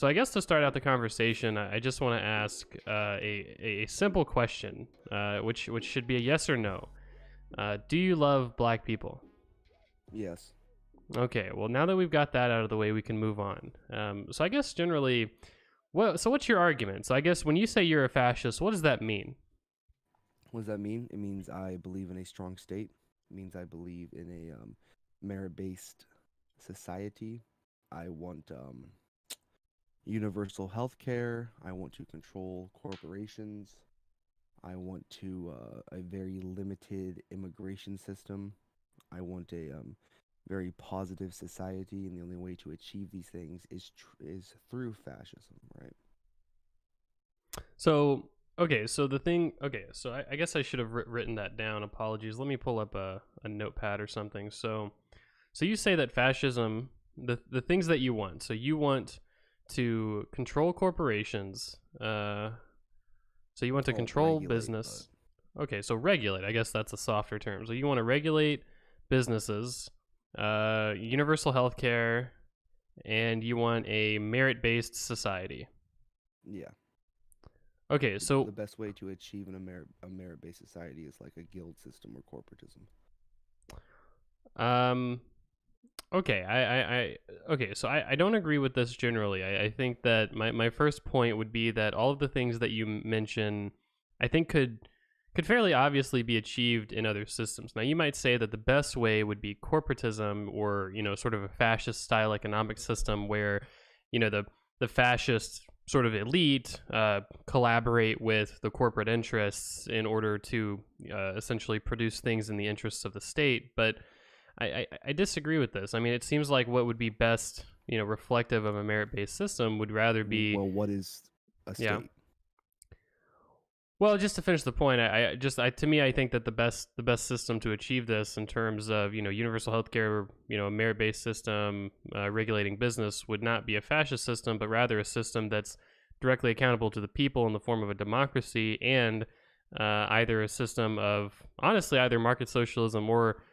So I guess to start out the conversation, I just want to ask a simple question, which should be a yes or no. Do you love black people? Yes. Okay, well now that we've got that out of the way, we can move on. So I guess generally, what's your argument? So I guess when you say you're a fascist, what does that mean? What does that mean? It means I believe in a strong state. It means I believe in a merit-based society. I want universal health care. I want to control corporations. I want to a very limited immigration system. I want a very positive society, and the only way to achieve these things is through fascism, right? So okay, so the thing, okay, so I guess I should have written that down. Apologies. Let me pull up a notepad or something. So you say that fascism, the things that you want. So you want to control corporations. So you want to Well, control regulate, but business. Okay, so regulate. I guess that's a softer term. So you want to regulate businesses, universal health care, and you want a merit-based society. yeah, Okay, the so best way to achieve a merit-based society is like a guild system or corporatism. um, okay, okay, so I don't agree with this generally. I think that my first point would be that all of the things that you mention, I think could fairly obviously be achieved in other systems. Now, you might say that the best way would be corporatism, or sort of a fascist style economic system where the fascist sort of elite collaborate with the corporate interests in order to essentially produce things in the interests of the state. But I disagree with this. I mean, it seems like what would be best, reflective of a merit-based system would rather be, Well, what is a yeah. state? Well, just to finish the point, to me, I think that the best system to achieve this in terms of universal healthcare, a merit-based system regulating business would not be a fascist system, but rather a system that's directly accountable to the people in the form of a democracy, and either a system of, honestly, either market socialism or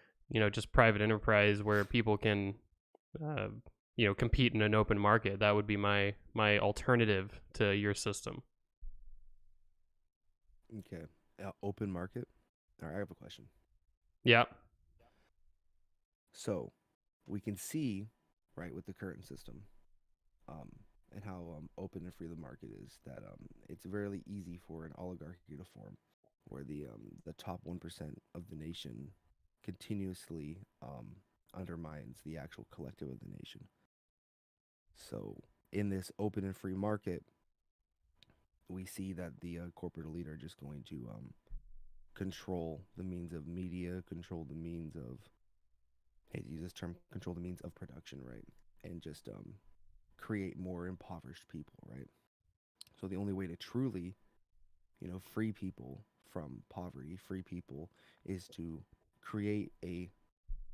just private enterprise where people can uh, compete in an open market. That would be my alternative to your system. Okay, open market. All right, I have a question. Yeah. So we can see, right, with the current system, um, and how open and free the market is, that it's very easy for an oligarchy to form, where the top 1% of the nation continuously undermines the actual collective of the nation. So in this open and free market, we see that the corporate elite are just going to control the means of media, control the means of, hey, to use this term, control the means of production, right? And just create more impoverished people, right? So the only way to truly, free people from poverty, free people, is to create a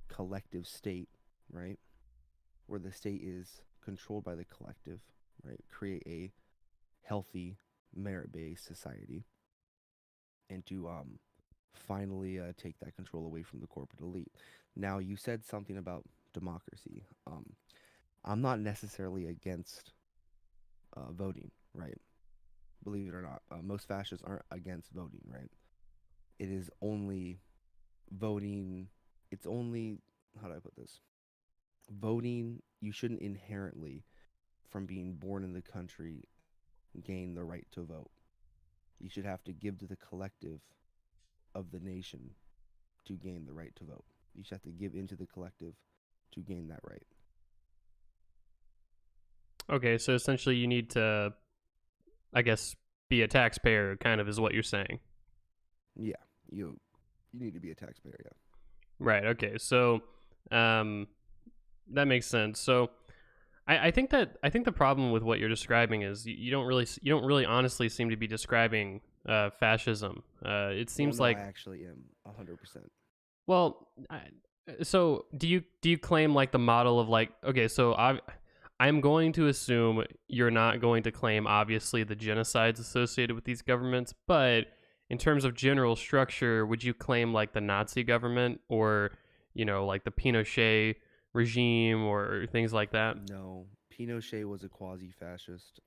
collective state, right? Where the state is controlled by the collective, right? Create a healthy, merit-based society, and to finally take that control away from the corporate elite. Now, you said something about democracy. I'm not necessarily against voting, right? Believe it or not, most fascists aren't against voting, right? It is only voting. It's only, how do I put this? Voting, you shouldn't inherently, from being born in the country, gain the right to vote. You should have to give to the collective of the nation to gain the right to vote. You should have to give into the collective to gain that right. Okay, so essentially you need to, I guess, be a taxpayer, kind of, is what you're saying. Yeah, you need to be a taxpayer. Yeah. Right. Okay. So, um, that makes sense. So, I think the problem with what you're describing is you don't really honestly seem to be describing fascism. It Well, seems no, I like, actually am 100%. well, so do you claim like the model of, like, okay, so I'm going to assume you're not going to claim, obviously, the genocides associated with these governments, but in terms of general structure, would you claim like the Nazi government, or like the Pinochet regime, or things like that? No, Pinochet was a quasi-fascist.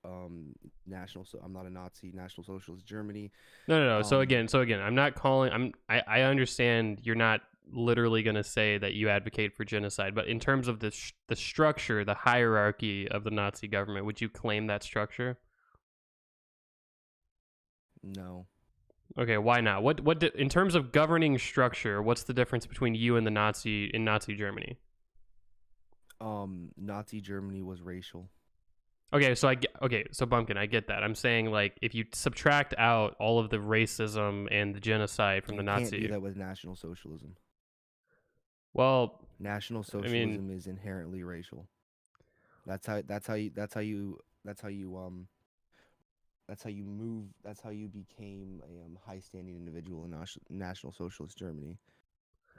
National. So I'm not a Nazi. National Socialist Germany. No, no, no. Um, So again, I'm not calling. I understand you're not literally going to say that you advocate for genocide, but in terms of the structure, the hierarchy of the Nazi government, would you claim that structure? no. Okay, why not? In terms of governing structure, what's the difference between you and the Nazi Germany? Nazi Germany was racial. Okay, so okay, so Bumpkin, I get that. I'm saying like if you subtract out all of the racism and the genocide from the You can't do Nazi, that with National Socialism. well, National I mean, Socialism is inherently racial. That's how you move. That's how you became a high-standing individual in National Socialist Germany.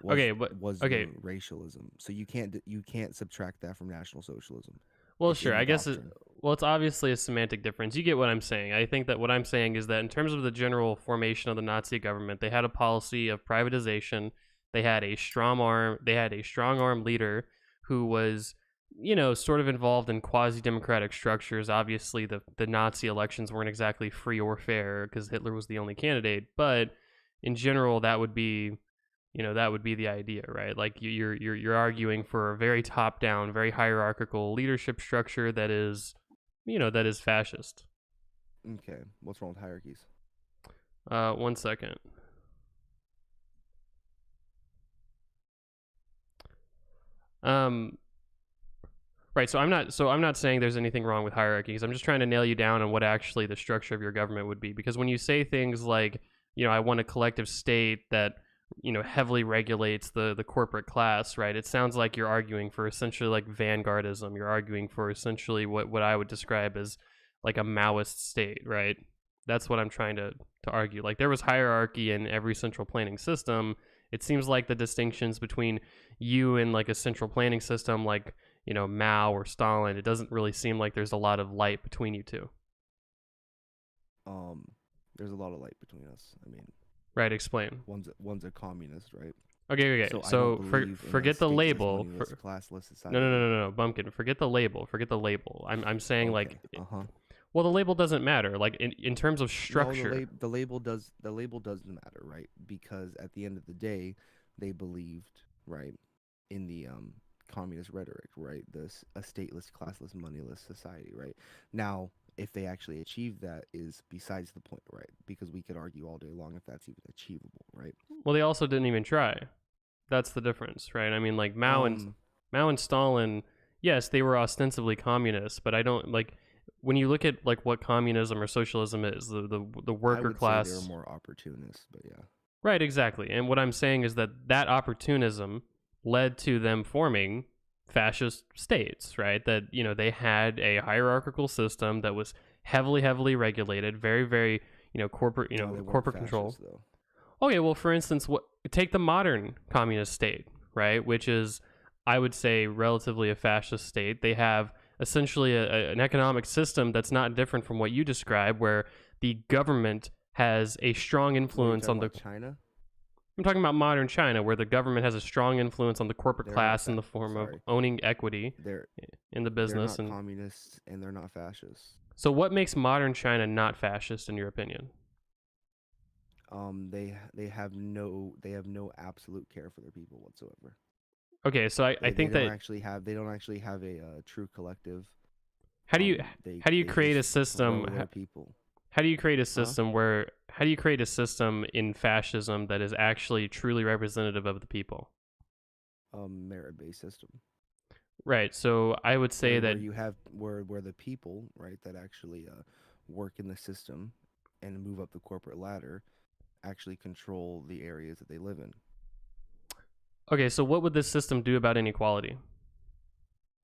Was okay, but was okay, your racialism? So you can't subtract that from National Socialism. well, It's sure. in the I guess doctrine. well, it's obviously a semantic difference. You get what I'm saying. I think that what I'm saying is that in terms of the general formation of the Nazi government, they had a policy of privatization. They had a strong arm. They had a strong arm leader who was, sort of involved in quasi democratic structures. Obviously, the Nazi elections weren't exactly free or fair because Hitler was the only candidate. But in general, that would be the idea, right? Like you're arguing for a very top down, very hierarchical leadership structure that is fascist. Okay, what's wrong with hierarchies? 1 second. um right, so I'm not saying there's anything wrong with hierarchies. I'm just trying to nail you down on what actually the structure of your government would be, because when you say things like, I want a collective state that heavily regulates the corporate class, right? It sounds like you're arguing for essentially like vanguardism. You're arguing for essentially what I would describe as like a Maoist state, right? That's what I'm trying to argue. Like there was hierarchy in every central planning system. It seems like the distinctions between you and like a central planning system like Mao or Stalin, it doesn't really seem like there's a lot of light between you two. Um, there's a lot of light between us. I mean, Right, explain. one's a communist, right? Okay, okay. So I don't So believe in a forget the stateless, label. moneyless, classless No, no, no, society. no, no, no, Bumpkin. Forget the label. Forget the label. I'm saying Okay. like, Uh-huh. well, the label doesn't matter. Like in terms of No, structure. the label does matter, right? Because at the end of the day, they believed, right, in the communist rhetoric, right? A stateless, classless, moneyless society, right? Now, if they actually achieve that is besides the point, right? Because we could argue all day long if that's even achievable, right? Well, they also didn't even try. That's the difference, right? I mean, like Um, Mao and Stalin. Yes, they were ostensibly communists, but I don't like when you look at like what communism or socialism is. The I worker would say they were class. more opportunists, but yeah. Right, exactly. And what I'm saying is that opportunism led to them forming fascist states, right? That, they had a hierarchical system that was heavily, heavily regulated, very, very, corporate, No, they weren't corporate control. fascists though. Okay, well, for instance, take the modern communist state, right? Which is, I would say, relatively a fascist state. They have essentially an economic system that's not different from what you describe, where the government has a strong What are you influence talking on the about? China? I'm talking about modern China, where the government has a strong influence on the corporate They're not class in the form of sorry. owning equity They're in the they're business. not And communists and they're not fascists. so, what makes modern China not fascist, in your opinion? They have no absolute care for their people whatsoever. Okay, so I They they think don't that actually have they don't actually have a true collective. how do you They how do you they create a just system? throw their people. How do you create a Huh? system where how do you create a system in fascism that is actually truly representative of the people? Merit-based system Right. So I would say where that you have where the people, right, that actually work in the system and move up the corporate ladder actually control the areas that they live in. okay. So what would this system do about inequality?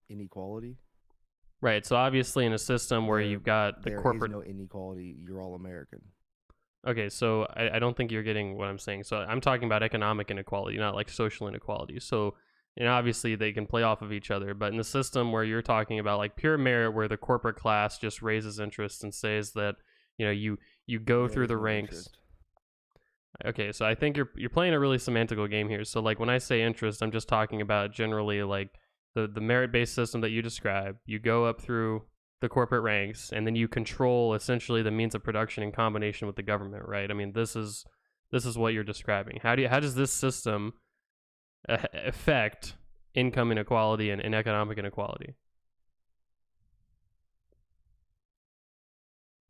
Inequality. Right. So obviously, in a system where There you've got the there is corporate. no inequality. You're all American. Okay, so I don't think you're getting what I'm saying. So I'm talking about economic inequality, not like social inequality. So, obviously they can play off of each other, but in the system where you're talking about like pure merit, where the corporate class just raises interest and says that you go There through is the no ranks. interest. Okay, so I think you're playing a really semantical game here. So like when I say interest, I'm just talking about generally like the merit-based system that you describe, you go up through the corporate ranks, and then you control essentially the means of production in combination with the government, right? I mean, this is what you're describing. How does this system affect income inequality and economic inequality?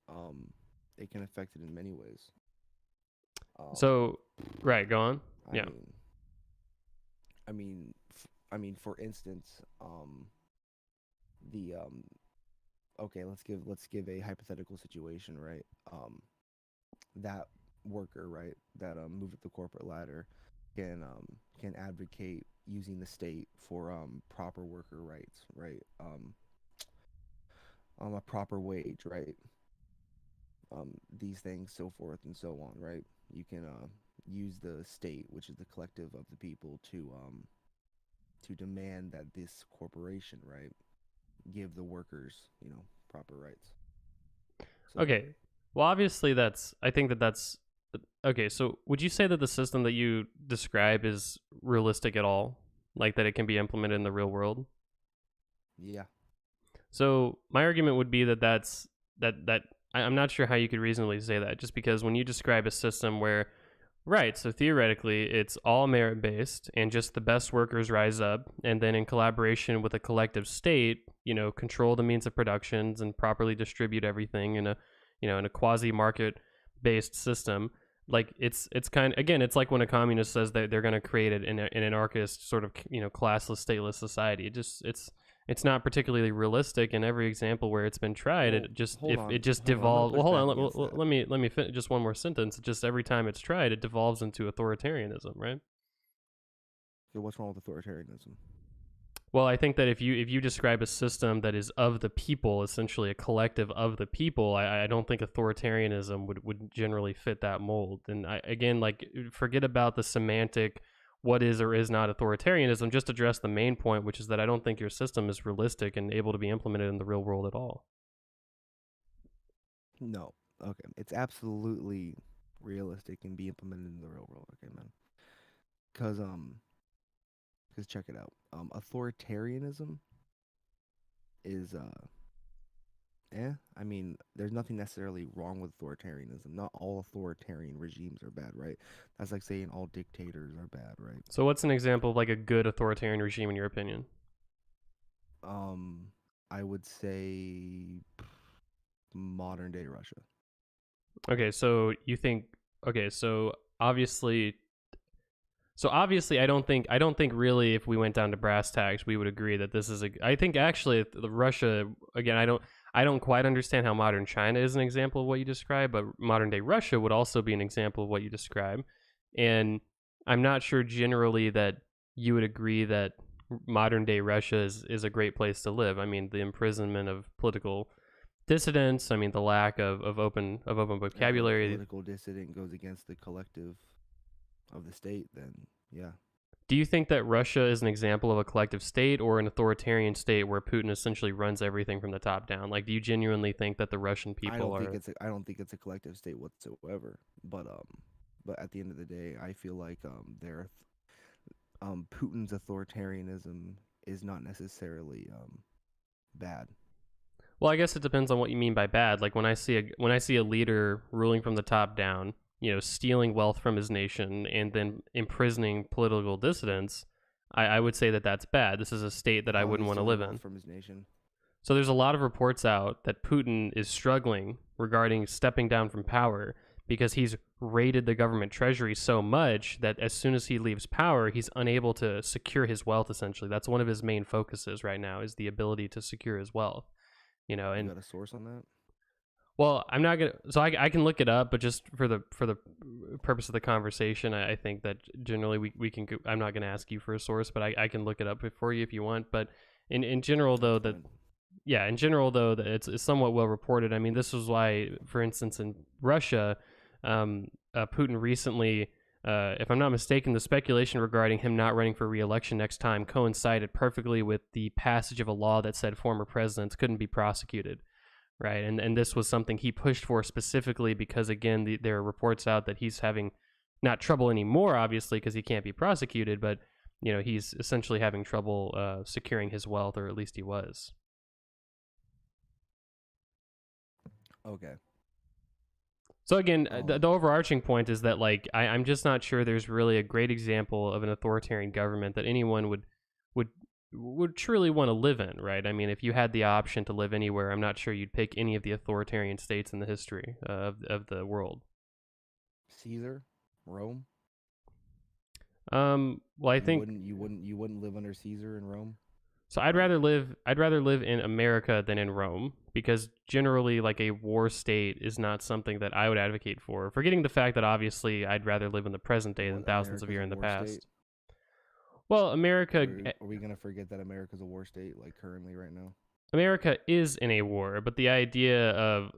Um, it can affect it in many ways. Um, So, right, go on. I Yeah. mean, I mean, for instance, the okay, let's give a hypothetical situation, right? That worker, right, that moved up the corporate ladder, can advocate using the state for proper worker rights, right? A proper wage, right? These things, so forth and so on, right? You can use the state, which is the collective of the people, to demand that this corporation, right, give the workers, proper rights. So Okay. Well, obviously I think that's okay. So, would you say that the system that you describe is realistic at all? Like that it can be implemented in the real world? yeah, So, my argument would be that I'm not sure how you could reasonably say that, just because when you describe a system where, right, so theoretically it's all merit based and just the best workers rise up, and then in collaboration with a collective state, control the means of productions and properly distribute everything in a quasi market based system. Like it's kind of, again, it's like when a communist says that they're going to create an anarchist sort of classless stateless society. It's not particularly realistic in every example where it's been tried. well, It just hold if on, it just hold on, I'm gonna devolved. Well, push hold back on. against that. Let me finish just one more sentence. Just every time it's tried, it devolves into authoritarianism, right? So what's wrong with authoritarianism? Well, I think that if you describe a system that is of the people, essentially a collective of the people, I don't think authoritarianism would generally fit that mold. And again, like, forget about the semantic what is or is not authoritarianism. Just address the main point, which is that I don't think your system is realistic and able to be implemented in the real world at all. No. Okay, it's absolutely realistic and be implemented in the real world. Okay, man. Cause cause check it out. Authoritarianism is I mean, there's nothing necessarily wrong with authoritarianism. Not all authoritarian regimes are bad, right? That's like saying all dictators are bad, right? So, what's an example of like a good authoritarian regime in your opinion? Um, I would say modern day Russia. Okay, so you think okay, so obviously I don't think really if we went down to brass tacks we would agree that this is a I think actually the Russia again I don't quite understand how modern China is an example of what you describe, but modern day Russia would also be an example of what you describe. And I'm not sure generally that you would agree that modern day Russia is a great place to live. I mean, the imprisonment of political dissidents, I mean the lack of open If a vocabulary. political dissident goes against the collective of the state, then yeah. Do you think that Russia is an example of a collective state or an authoritarian state where Putin essentially runs everything from the top down? Like, do you genuinely think that the Russian people are? I don't think it's a collective state whatsoever. But at the end of the day, I feel like Putin's authoritarianism is not necessarily bad. Well, I guess it depends on what you mean by bad. Like when I see a leader ruling from the top down, stealing wealth from his nation and then imprisoning political dissidents, I would say that that's bad. This is a state that I How is he wouldn't want to stealing live wealth in. from his nation? So there's a lot of reports out that Putin is struggling regarding stepping down from power because he's raided the government treasury so much that as soon as he leaves power, he's unable to secure his wealth. Essentially, that's one of his main focuses right now is the ability to secure his wealth. You And got a source on that? well, I'm not gonna. So I can look it up, but just for the purpose of the conversation, I think that generally we can. I'm not gonna ask you for a source, but I can look it up for you if you want. But in general, though, That's that fine. yeah, in general though, that it's somewhat well reported. I mean, this is why, for instance, in Russia, Putin recently, if I'm not mistaken, the speculation regarding him not running for re-election next time coincided perfectly with the passage of a law that said former presidents couldn't be prosecuted, right? And this was something he pushed for specifically because, again, there are reports out that he's having not trouble anymore, obviously, because he can't be prosecuted, but he's essentially having trouble securing his wealth, or at least he was. Okay. So again, the Um, overarching point is that like I'm just not sure there's really a great example of an authoritarian government that anyone would would truly want to live in, right? I mean, if you had the option to live anywhere, I'm not sure you'd pick any of the authoritarian states in the history of the world. Caesar, Rome. Well, I You think wouldn't you wouldn't you wouldn't live under Caesar in Rome? so. Like, I'd rather live in America than in Rome, because generally, like, a war state is not something that I would advocate for. Forgetting the fact that obviously I'd rather live in the present day than what, thousands of America's a years in the war state? past. Well, Are we gonna forget that America's a war state like currently right now? America is in a war, but the idea of,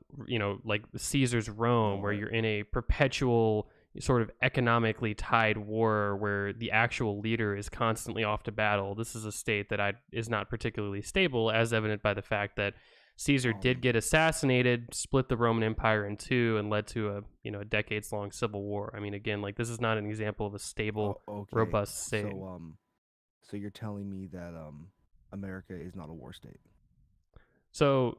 like Caesar's Rome, No, where you're in a perpetual sort of economically tied war where the actual leader is constantly off to battle. This is a state that is not particularly stable, as evident by the fact that Caesar did um, get assassinated, split the Roman Empire in two, and led to a decades long civil war. I mean, again, like, this is not an example of a oh, stable, okay. robust state. So you're telling me that America is not a war state? So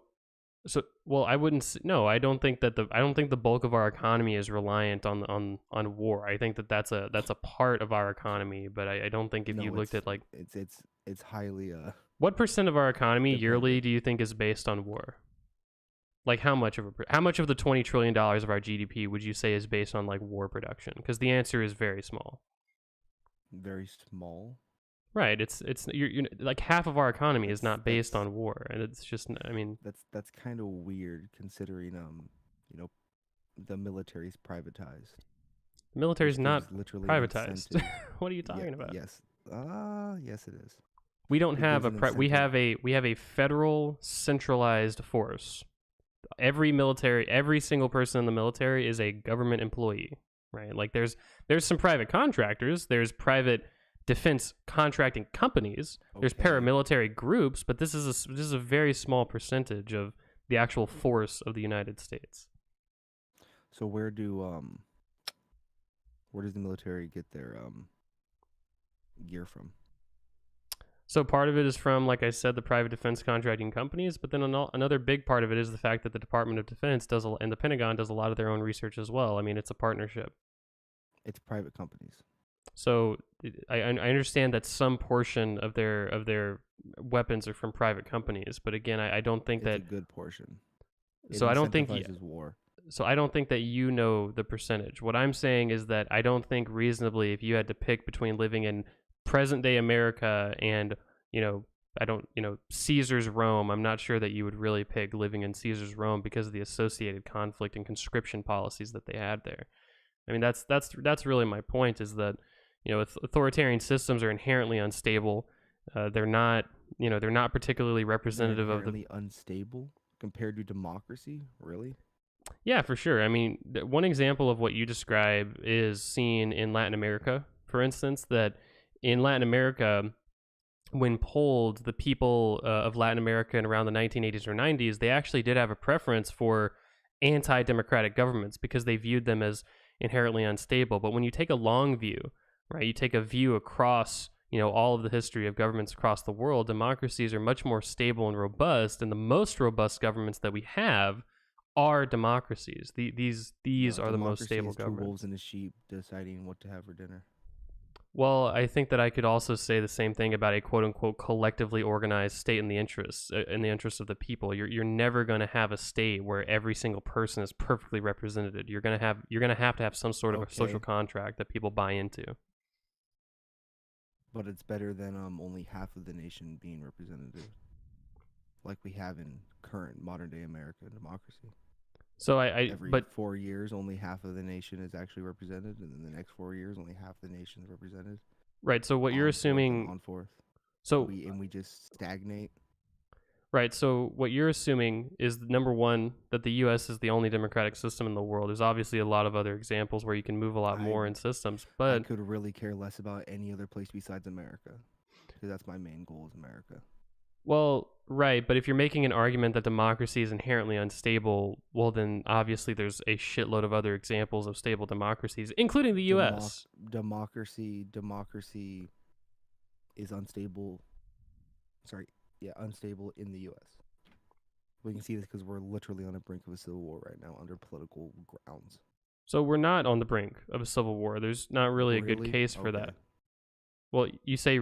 well, I wouldn't no, I don't think the bulk of our economy is reliant on war. I think that that's a part of our economy, but I don't think if you No, looked at like it's highly what percent of our economy yearly dependent. do you think is based on war? Like how much of the $20 trillion of our GDP would you say is based on like war production? Because the answer is very small. Very small. Right, it's you're like half of our economy is That's not based that's on war, and it's just, I mean, that's kind of weird considering you know the military's privatized, the military is which not gives literally an privatized. incentive. What are you Yeah, talking about? yes. Yes it is. We don't It have gives a an incentive. we have a federal centralized force. Every single person in the military is a government employee, right? Like there's some private contractors, there's private defense contracting companies, there's Okay. paramilitary groups, but this is a very small percentage of the actual force of the United States. So where does the military get their gear from? So part of it is from, like I said, the private defense contracting companies, but then another big part of it is the fact that the Department of Defense and the Pentagon does a lot of their own research as well. I mean, it's a partnership. It's private companies. So I understand that some portion of their weapons are from private companies, but again, I don't think It's a that. good portion. It So I don't think incentivizes war. so I don't think that you know the percentage. What I'm saying is that I don't think reasonably, if you had to pick between living in present day America and, you know, I don't, Caesar's Rome, I'm not sure that you would really pick living in Caesar's Rome because of the associated conflict and conscription policies that they had there. I mean, that's really my point, is that, authoritarian systems are inherently unstable. They're not, they're not particularly They're representative of the. inherently unstable compared to democracy. Really? Yeah, for sure. I mean, one example of what you describe is seen in Latin America, for instance, that in Latin America, when polled, the people of Latin America in around the 1980s or 90s, they actually did have a preference for anti democratic governments because they viewed them as inherently unstable. But when you take a long view, right, you take a view across, all of the history of governments across the world, democracies are much more stable and robust, and the most robust governments that we have are democracies. These No, are the most democracy stable is two wolves governments. and a sheep deciding what to have for dinner. Well, I think that I could also say the same thing about a quote unquote collectively organized state in the interests of the people. You're never going to have a state where every single person is perfectly represented. You're going to have some sort of a social Okay, contract that people buy into. but it's better than only half of the nation being represented, like we have in current modern day American democracy. So Every but 4 years, only half of the nation is actually represented, and then the next 4 years, only half the nation is represented. right. So what you're On forth and assuming. on forth. So We just stagnate. right. So what you're assuming is, number one, that the U.S. is the only democratic system in the world. There's obviously a lot of other examples where you can move a lot I more in systems, I but could really care less about any other place besides America, because that's my main goal is America. well, right. But if you're making an argument that democracy is inherently unstable, well, then obviously there's a shitload of other examples of stable democracies, including the Democ- U.S. democracy is unstable. Sorry, yeah, unstable in the U.S. We can see this because we're literally on the brink of a civil war right now under political grounds. So we're not on the brink of a civil war. There's not really a good Really? case for Okay. that. Well, you say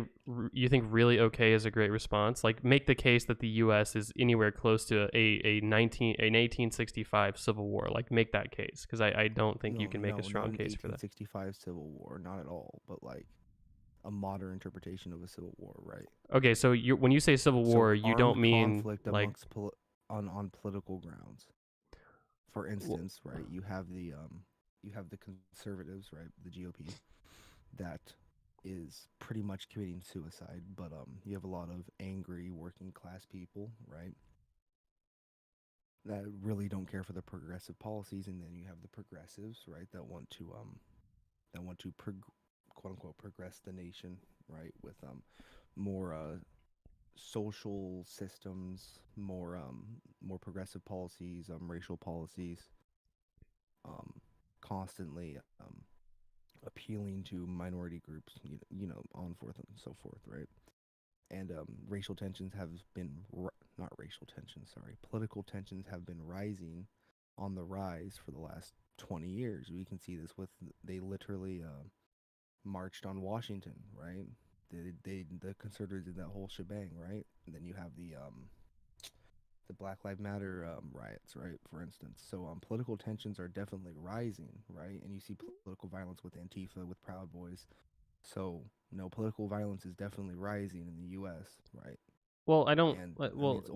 you think really okay is a great response. Like, make the case that the U.S. is anywhere close to an 1865 civil war. Like, make that case, because I don't think you No, can make a no, not strong an case for that. 1865 civil war, not at all. But like a modern interpretation of a civil war, right? Okay, so when you say civil So war, you don't armed mean conflict like amongst on political grounds. For instance, right, you have the conservatives, right, the GOP, that is pretty much committing suicide, but you have a lot of angry working class people, right, that really don't care for the progressive policies, and then you have the progressives, right, that want to quote unquote progress the nation, right, with more social systems, more progressive policies, racial policies, um, constantly appealing to minority groups, on forth and so forth, right? And racial tensions have been not racial tensions, sorry, political tensions have been rising on the rise for the last 20 years. We can see this with they literally marched on Washington, right? The conservatives did that whole shebang, right? And then you have the Black Lives Matter riots, right? For instance, so political tensions are definitely rising, right? And you see political violence with Antifa, with Proud Boys. So no, political violence is definitely rising in the U.S., right? well, I don't And I mean, well it's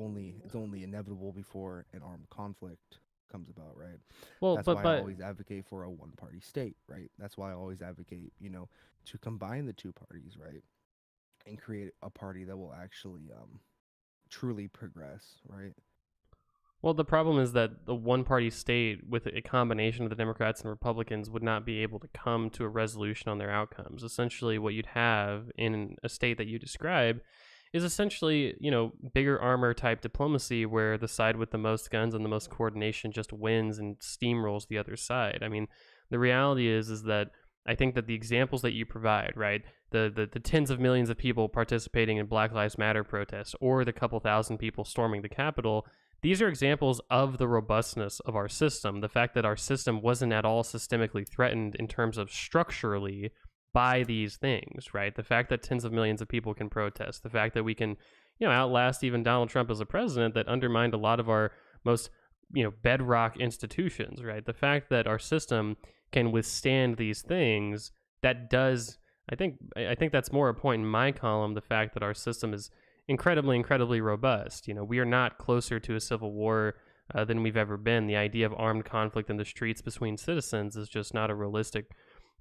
only inevitable before an armed conflict comes about, right? well That's but why I but always advocate for a one-party state, right? That's why I always advocate, to combine the two parties, right, and create a party that will actually truly progress, right? Well, the problem is that the one party state, with a combination of the Democrats and Republicans, would not be able to come to a resolution on their outcomes. Essentially, what you'd have in a state that you describe is essentially, bigger armor type diplomacy where the side with the most guns and the most coordination just wins and steamrolls the other side. I mean, the reality is that I think that the examples that you provide, right, the tens of millions of people participating in Black Lives Matter protests or the couple thousand people storming the Capitol, these are examples of the robustness of our system. The fact that our system wasn't at all systemically threatened in terms of structurally by these things, right? The fact that tens of millions of people can protest, the fact that we can, outlast even Donald Trump as a president that undermined a lot of our most, bedrock institutions, right? The fact that our system can withstand these things, that does, I think that's more a point in my column, the fact that our system is incredibly robust. We are not closer to a civil war than we've ever been. The idea of armed conflict in the streets between citizens is just not a realistic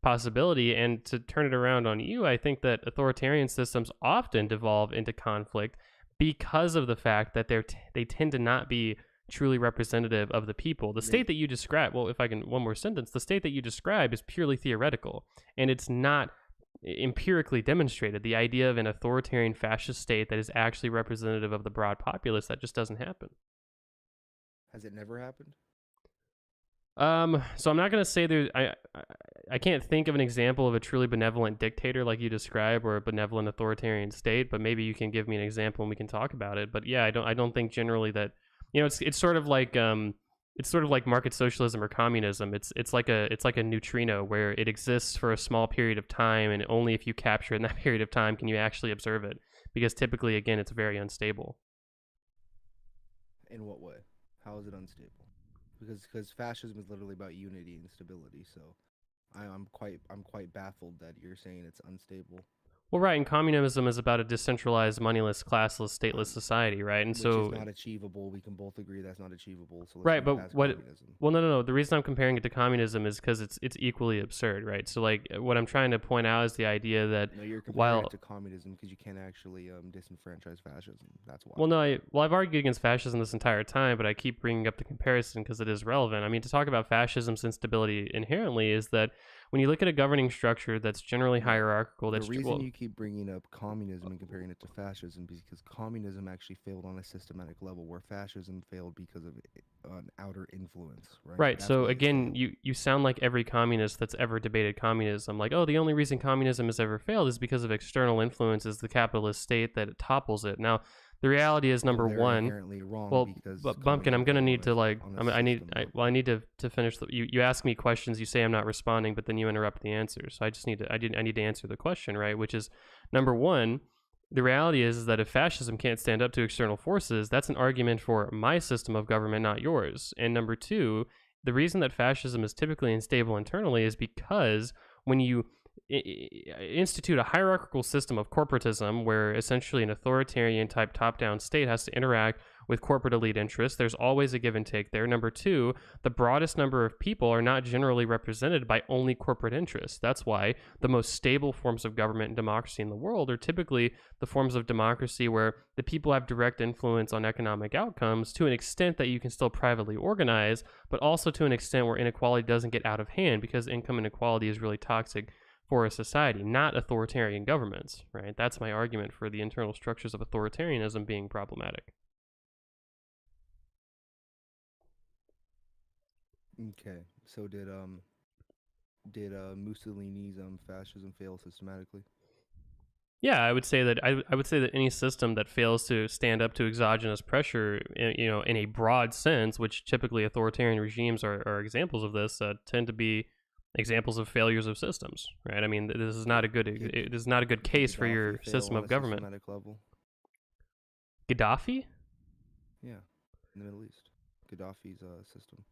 possibility. And to turn it around on you, I think that authoritarian systems often devolve into conflict because of the fact that they tend to not be truly representative of the people. The They state that you describe, well, if I can, one more sentence, the state that you describe is purely theoretical, and it's not empirically demonstrated. The idea of an authoritarian fascist state that is actually representative of the broad populace, that just doesn't happen. Has it never happened? So I'm not gonna say there. I can't think of an example of a truly benevolent dictator like you describe, or a benevolent authoritarian state. But maybe you can give me an example and we can talk about it. But yeah, I don't think generally that, it's sort of like it's sort of like market socialism or communism. It's like a neutrino where it exists for a small period of time, and only if you capture in that period of time can you actually observe it. Because typically, again, it's very unstable. In what way? How is it unstable? Because fascism is literally about unity and stability. So I'm quite baffled that you're saying it's unstable. Well, right, and communism is about a decentralized, moneyless, classless, stateless Um, society, right? And which is so, not achievable. We can both agree that's not achievable. So let's right, move but past what? communism. Well, no. The reason I'm comparing it to communism is because it's equally absurd, right? So, like, what I'm trying to point out is the idea that No, you're comparing it while to communism because you can't actually disenfranchise fascism. That's why. well, no, I've argued against fascism this entire time, but I keep bringing up the comparison because it is relevant. I mean, to talk about fascism's instability inherently is that when you look at a governing structure that's generally Right. hierarchical, The that's reason well, you keep bringing up communism and comparing it to fascism is because communism actually failed on a systematic level, where fascism failed because of an outer influence, right? right. That's So why it again, failed. you sound like every communist that's ever debated communism. Like, oh, the only reason communism has ever failed is because of external influences, the capitalist state that it topples it. Now, the reality is Well, number they're one. inherently wrong Well, because but Bumpkin, I'm communism gonna failed need to like. on a I mean, I need. system level. Well, I need to finish. You ask me questions. You say I'm not responding, but then you interrupt the answer. So I just need to. I need to answer the question, right? Which is number one. The reality is that if fascism can't stand up to external forces, that's an argument for my system of government, not yours. And number two, the reason that fascism is typically unstable internally is because when you institute a hierarchical system of corporatism where essentially an authoritarian type top-down state has to interact with corporate elite interests, there's always a give and take there. Number two, the broadest number of people are not generally represented by only corporate interests. That's why the most stable forms of government and democracy in the world are typically the forms of democracy where the people have direct influence on economic outcomes to an extent that you can still privately organize, but also to an extent where inequality doesn't get out of hand, because income inequality is really toxic for a society, not authoritarian governments, right? That's my argument for the internal structures of authoritarianism being problematic. Okay. So did Mussolini's fascism fail systematically? Yeah, I would say that any system that fails to stand up to exogenous pressure, in a broad sense, which typically authoritarian regimes are examples of this, tend to be examples of failures of systems, right? I mean, this is not Did a good did it is not a good did case for Gaddafi your fail system on of a government. systematic level? Gaddafi. Yeah, in the Middle East, Gaddafi's system.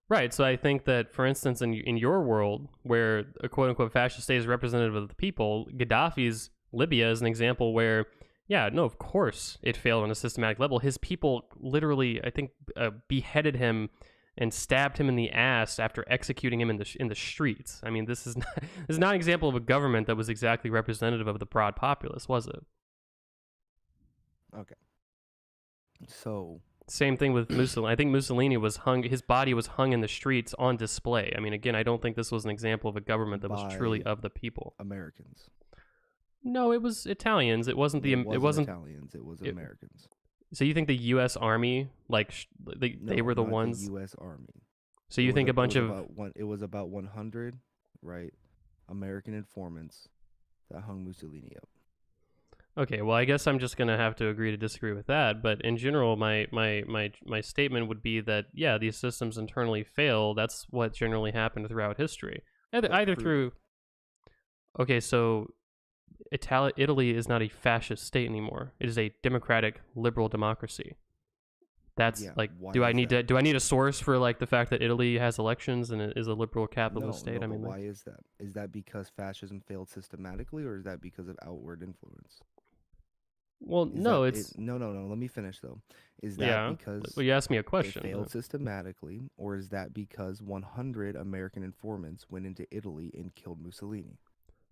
Right. So I think that, for instance, in your world, where a quote unquote fascist state is representative of the people, Gaddafi's Libya is an example where, yeah, no, of course it failed on a systematic level. His people literally, I think, beheaded him and stabbed him in the ass after executing him in the streets. I mean, this is not this is not an example of a government that was exactly representative of the broad populace, was it? Okay. So Same thing with Mussolini. I think Mussolini was hung. His body was hung in the streets on display. I mean, again, I don't think this was an example of a government that was truly by of the people. Americans. No, it was Italians. It wasn't the. It It wasn't wasn't. Italians. It was It, Americans. so you think the U.S. Army, like, they No, were the not the ones? U.S. Army. So you think a It bunch was of. about one. It was about 100, right? American informants that hung Mussolini up. Okay, well, I guess I'm just gonna have to agree to disagree with that. But in general, my statement would be that, yeah, these systems internally fail. That's what generally happened throughout history. But Either prove it. through. Okay, so Italy is not a fascist state anymore. It is a democratic liberal democracy. That's Yeah. like, Why is that? do I need a source for like the fact that Italy has elections and it is a liberal capitalist No, state? no. I But mean, like, why is that? Is that because fascism failed systematically, or is that because of outward influence? well, Is no, that it? it's No, no, no. Let me finish though. Is that yeah. because Well, you asked me a it question. failed systematically, or is that because 100 American informants went into Italy and killed Mussolini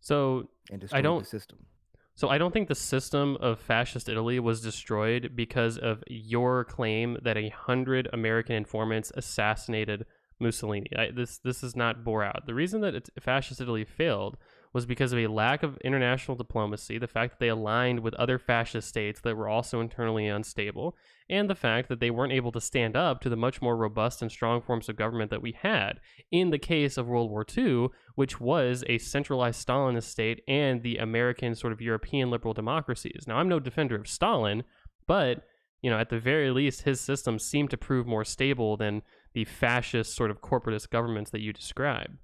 So and I destroyed the don't. system? So I don't think the system of fascist Italy was destroyed because of your claim that 100 American informants assassinated Mussolini. This is not bore out. The reason that fascist Italy failed was because of a lack of international diplomacy, the fact that they aligned with other fascist states that were also internally unstable, and the fact that they weren't able to stand up to the much more robust and strong forms of government that we had in the case of World War II, which was a centralized Stalinist state and the American sort of European liberal democracies. Now, I'm no defender of Stalin, but at the very least, his systems seem to prove more stable than the fascist sort of corporatist governments that you describe.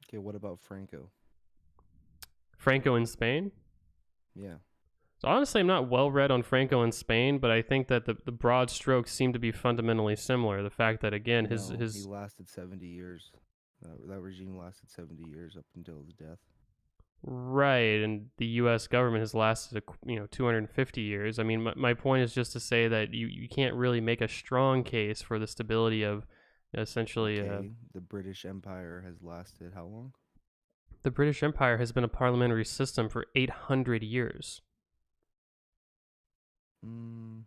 Okay, what about Franco? Franco in Spain. Yeah. So honestly, I'm not well read on Franco in Spain, but I think that the broad strokes seem to be fundamentally similar. The fact that, again, No, he his lasted 70 years. That regime lasted 70 years up until his death. right, and the U.S. government has lasted 250 years. I mean, my point is just to say that you can't really make a strong case for the stability of essentially Okay, the British Empire has lasted how long? the British Empire has been a parliamentary system for 800 years. Mm,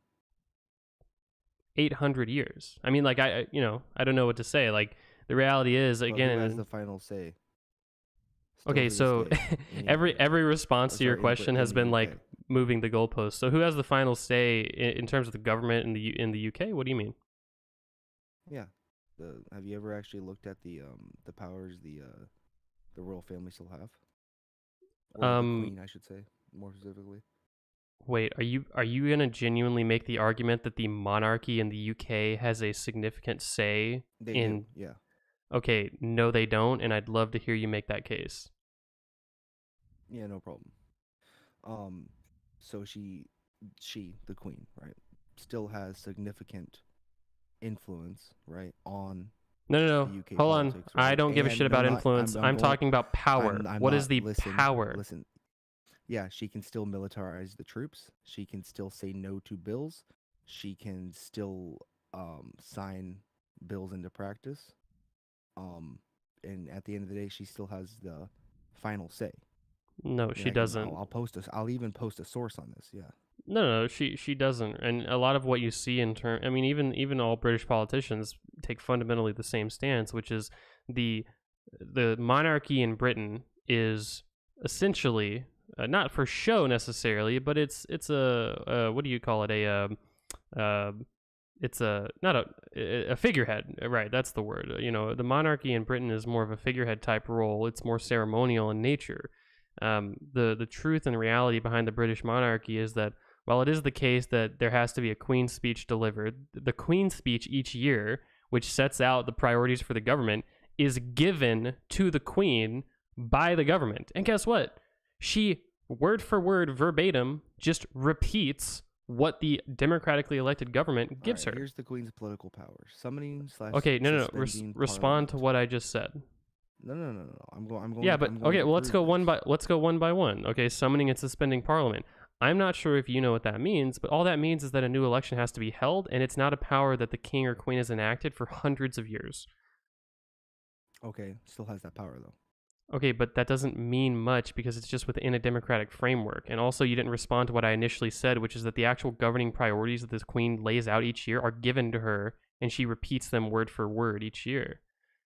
800 years. I mean, like, I don't know what to say. Like, the reality is, but who has again, the final say? Still Okay, to this so day, any every response to your sorry, question has in the been like UK. moving the goalposts. So who has the final say in terms of the government in the UK? What do you mean? Yeah. Have you ever actually looked at the powers the royal family still have, or the Um, queen, I should say, more specifically? Wait, are you gonna genuinely make the argument that the monarchy in the UK has a significant say They do. in? Yeah. Okay, no, they don't, and I'd love to hear you make that case. Yeah. No problem. Um, so she, the queen, right, still has significant influence, right, on No, no, the no. UK Hold on. politics, I right? don't give a shit And no, about not influence. I'm I'm going. talking about power. I'm What is not. the Listen, power? listen. Yeah, she can still militarize the troops. She can still say no to bills. She can still sign bills into practice. Um, and at the end of the day, she still has the final say. No, And she I can. doesn't. I'll post this. I'll even post a source on this. Yeah. No, no, she doesn't. And a lot of what you see in term, I mean, even all British politicians take fundamentally the same stance, which is the the monarchy in Britain is essentially not for show necessarily, but it's a what do you call it, uh, it's a not a figurehead, right? That's the word. You know, the monarchy in Britain is more of a figurehead type role. It's more ceremonial in nature. The truth and reality behind the British monarchy is that while it is the case that there has to be a Queen's speech delivered, the Queen's speech each year, which sets out the priorities for the government, is given to the Queen by the government. And guess what? She, word for word, verbatim, just repeats what the democratically elected government All gives right. her. Here's the queen's political powers: summoning slash Okay, no, no, no. suspending Respond to parliament. what I just said. No, no, no, no, no. Yeah, but I'm going okay, to well, prove this. let's go one by one. Okay, summoning and suspending parliament. I'm not sure if you know what that means, but all that means is that a new election has to be held, and it's not a power that the king or queen has enacted for hundreds of years. Okay, still has that power though. Okay, but that doesn't mean much because it's just within a democratic framework. And also, you didn't respond to what I initially said, which is that the actual governing priorities that this queen lays out each year are given to her, and she repeats them word for word each year.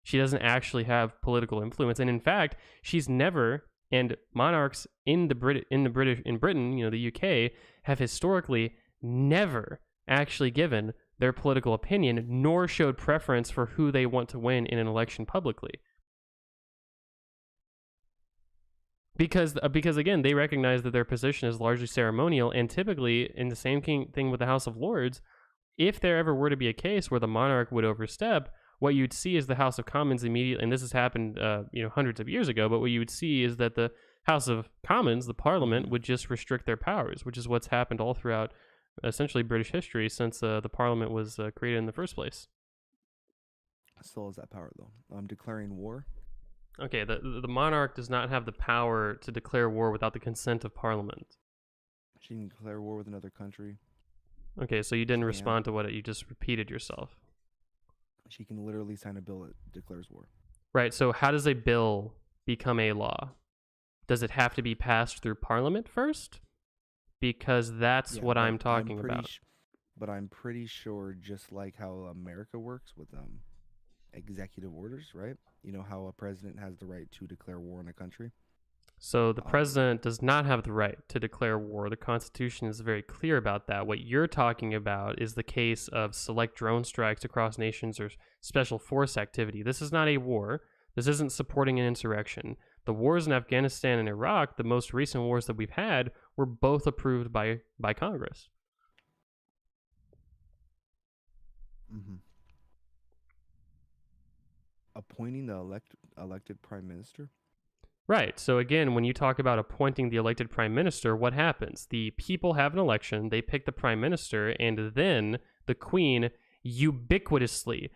She doesn't actually have political influence, and in fact, she's never. And monarchs in in Britain, you know, the UK, have historically never actually given their political opinion, nor showed preference for who they want to win in an election publicly. Because again they recognize that their position is largely ceremonial, and typically in the same thing with the House of Lords, if there ever were to be a case where the monarch would overstep, what you'd see is the House of Commons immediately, and this has happened hundreds of years ago, but what you would see is that the House of Commons, the Parliament, Mm-hmm. would just restrict their powers, which is what's happened all throughout essentially British history since the Parliament was created in the first place. Still has that power though. Declaring war. Okay, the monarch does not have the power to declare war without the consent of Parliament. She can declare war with another country. Okay, so you She didn't can. respond to what you just repeated yourself. She can literally sign a bill that declares war. Right, so how does a bill become a law? Does it have to be passed through Parliament first? Because that's Yeah, what I'm talking about. but I'm pretty sure, just like how America works with executive orders, right? You know how a president has the right to declare war on a country. So the Um, president does not have the right to declare war. The Constitution is very clear about that. What you're talking about is the case of select drone strikes across nations or special force activity. This is not a war. This isn't supporting an insurrection. The wars in Afghanistan and Iraq, the most recent wars that we've had, were both approved by Congress. mhm. Appointing the elected prime minister. Right. So again, when you talk about appointing the elected prime minister, what happens? The people have an election, they pick the prime minister, and then the queen ubiquitously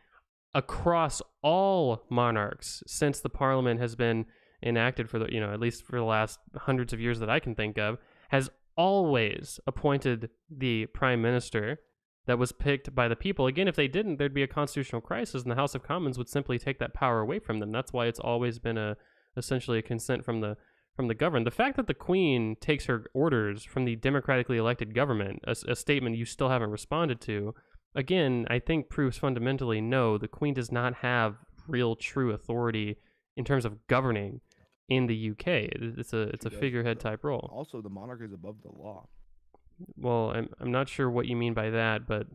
across all monarchs since the parliament has been enacted for the, at least for the last hundreds of years that I can think of, has always appointed the prime minister that was picked by the people. Again, if they didn't, there'd be a constitutional crisis and the House of Commons would simply take that power away from them. That's why it's always been a essentially a consent from the governed. The fact that the queen takes her orders from the democratically elected government, a statement you still haven't responded to, again, I think proves fundamentally no, the queen does not have real true authority in terms of governing in the UK. It's She a does. figurehead type role. Also, the monarch is above the law. Well, I'm not sure what you mean by that, but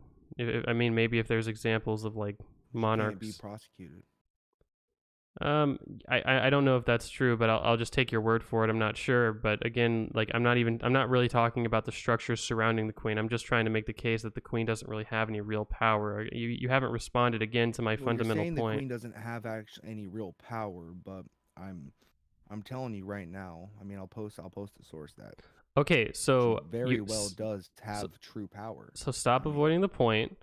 I mean maybe if there's examples of like She can't be monarchs. prosecuted. Um, I don't know if that's true, but I'll just take your word for it. I'm not sure, but again, like I'm not really talking about the structures surrounding the queen. I'm just trying to make the case that the queen doesn't really have any real power. You haven't responded again to my Well, you're fundamental saying the point. queen doesn't have actually any real power, but I'm I'm telling you right now. I mean, I'll post a source that Okay, she so very well does so, have true power. so stop I mean, avoiding the point.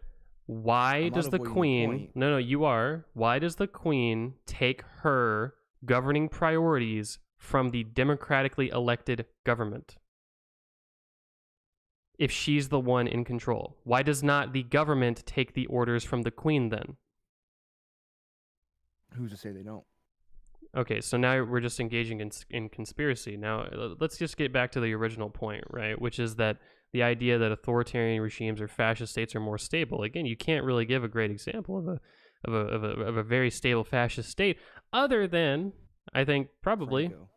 Why I'm not does the avoiding the queen? point. No, you are. Why does the queen take her governing priorities from the democratically elected government? If she's the one in control, why does not the government take the orders from the queen then? Who's to say they don't? Okay, so now we're just engaging in conspiracy. Now, let's just get back to the original point, right? Which is that the idea that authoritarian regimes or fascist states are more stable. Again, you can't really give a great example of a very stable fascist state, other than I think probably Franco.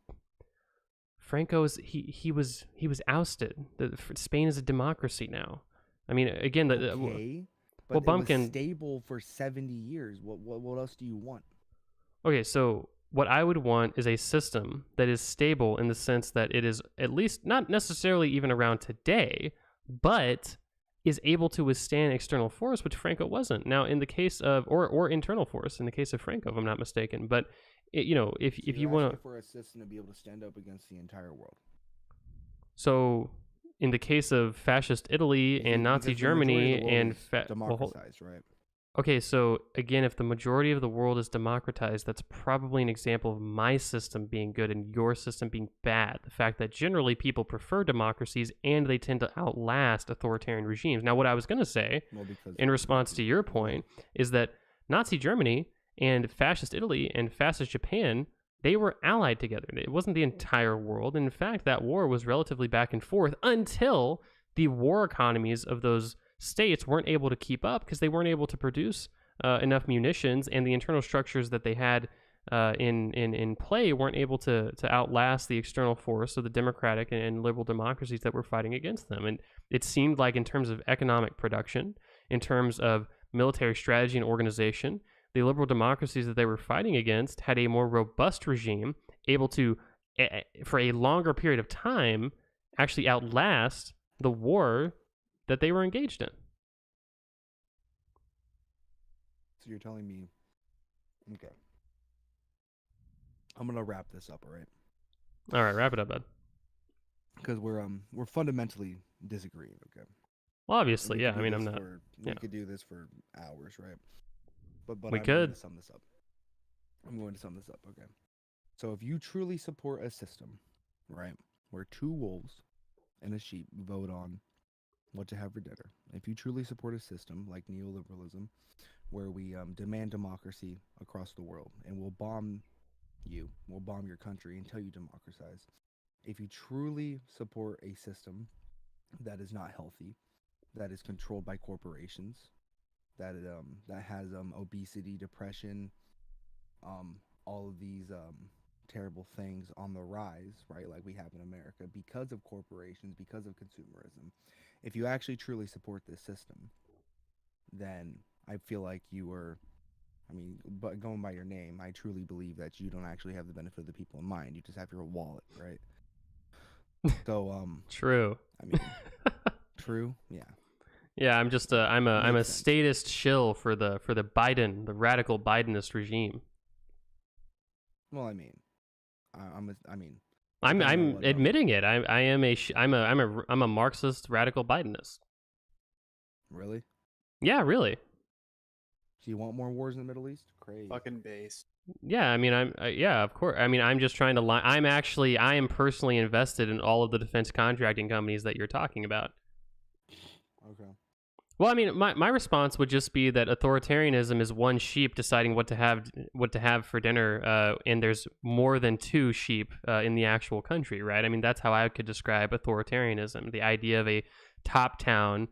Franco's. He was ousted. Spain is a democracy now. I mean, again, Okay, well, but it was Bumpkin. stable for 70 years. What else do you want? Okay, so what I would want is a system that is stable in the sense that it is at least not necessarily even around today, but is able to withstand external force, which Franco wasn't. Now, in the case of or internal force, in the case of Franco, if I'm not mistaken, but So if you're you want asking to, for a system to be able to stand up against the entire world. so in the case of fascist Italy and Nazi Because the majority of the Germany world and is democratized, right? okay, so again, if the majority of the world is democratized, that's probably an example of my system being good and your system being bad. The fact that generally people prefer democracies and they tend to outlast authoritarian regimes. Now, what I was going to say Well, because in response to your go ahead. point is that Nazi Germany and fascist Italy and fascist Japan, they were allied together. It wasn't the entire world. And in fact, that war was relatively back and forth until the war economies of those states weren't able to keep up because they weren't able to produce enough munitions, and the internal structures that they had in play weren't able to outlast the external force of the democratic and liberal democracies that were fighting against them. And it seemed like, in terms of economic production, in terms of military strategy and organization, the liberal democracies that they were fighting against had a more robust regime, able to, for a longer period of time, actually outlast the war that they were engaged in. So you're telling me, okay, I'm gonna wrap this up, all right? All right, wrap it up, bud. Because we're fundamentally disagreeing, okay? Well, And obviously, yeah. I mean, I'm not. we Yeah, could do this for hours, right? But we I'm going could. to sum this up. I'm going to sum this up, okay? So if you truly support a system, right, where two wolves and a sheep vote on what to have for dinner, if you truly support a system like neoliberalism, where we demand democracy across the world and we'll bomb your country until you democratize. If you truly support a system that is not healthy, that is controlled by corporations, that has obesity, depression, all of these terrible things on the rise, right? Like we have in America because of corporations, because of consumerism. If you actually truly support this system, then I feel like you are. I mean, but going by your name, I truly believe that you don't actually have the benefit of the people in mind. You just have your wallet, right? So, True. I mean, true, yeah, Yeah, I'm a makes sense. statist shill for the Biden, the radical Bidenist regime. Well, I mean, I mean, depending on I'm what admitting it. I am I'm a Marxist radical Bidenist. really. Yeah, really. So you want more wars in the Middle East? Crazy. Fucking base. Yeah, I mean, yeah, of course. I mean, I'm just trying to I am personally invested in all of the defense contracting companies that you're talking about. Okay. Well, I mean, my response would just be that authoritarianism is one sheep deciding what to have for dinner, and there's more than two sheep in the actual country, right? I mean, that's how I could describe authoritarianism: the idea of a top-down,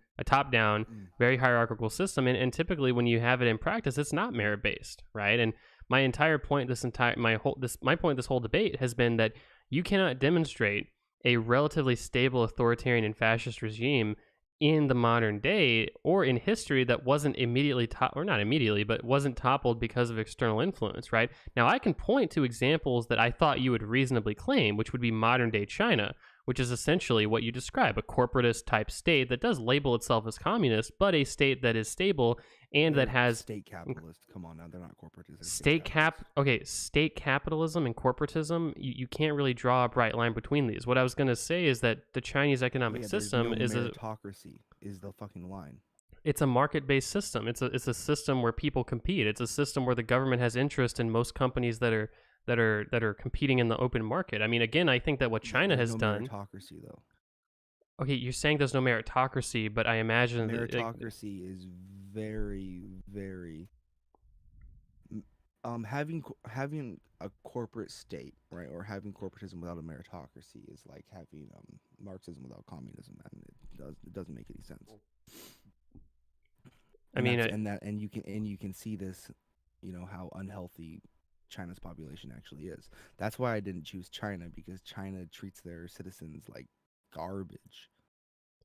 very hierarchical system, and typically when you have it in practice, it's not merit-based, right? And My entire point, my point, this whole debate has been that you cannot demonstrate a relatively stable authoritarian and fascist regime in the modern day or in history that wasn't immediately or not immediately, but wasn't toppled because of external influence, right? Now, I can point to examples that I thought you would reasonably claim, which would be modern day China, which is essentially what you describe, a corporatist type state that does label itself as communist, but a state that is stable and that They're has state capitalist. Come on now, they're not corporatists. They're state state capitalists. state capitalism and corporatism, you can't really draw a bright line between these. What I was going to say is that the Chinese economic Yeah, there's system no is meritocracy. Is the fucking line. it's a market-based system. It's a system where people compete. It's a system where the government has interest in most companies that are competing in the open market. I mean, again, I think that what Yeah, China there's has no done. meritocracy though. Okay, you're saying there's no meritocracy, but I imagine that, Meritocracy is very, very having a corporate state, right, or having corporatism without a meritocracy is like having Marxism without communism, and it doesn't make any sense. I mean, And you can see this, how unhealthy China's population actually is. That's why I didn't choose China, because China treats their citizens like garbage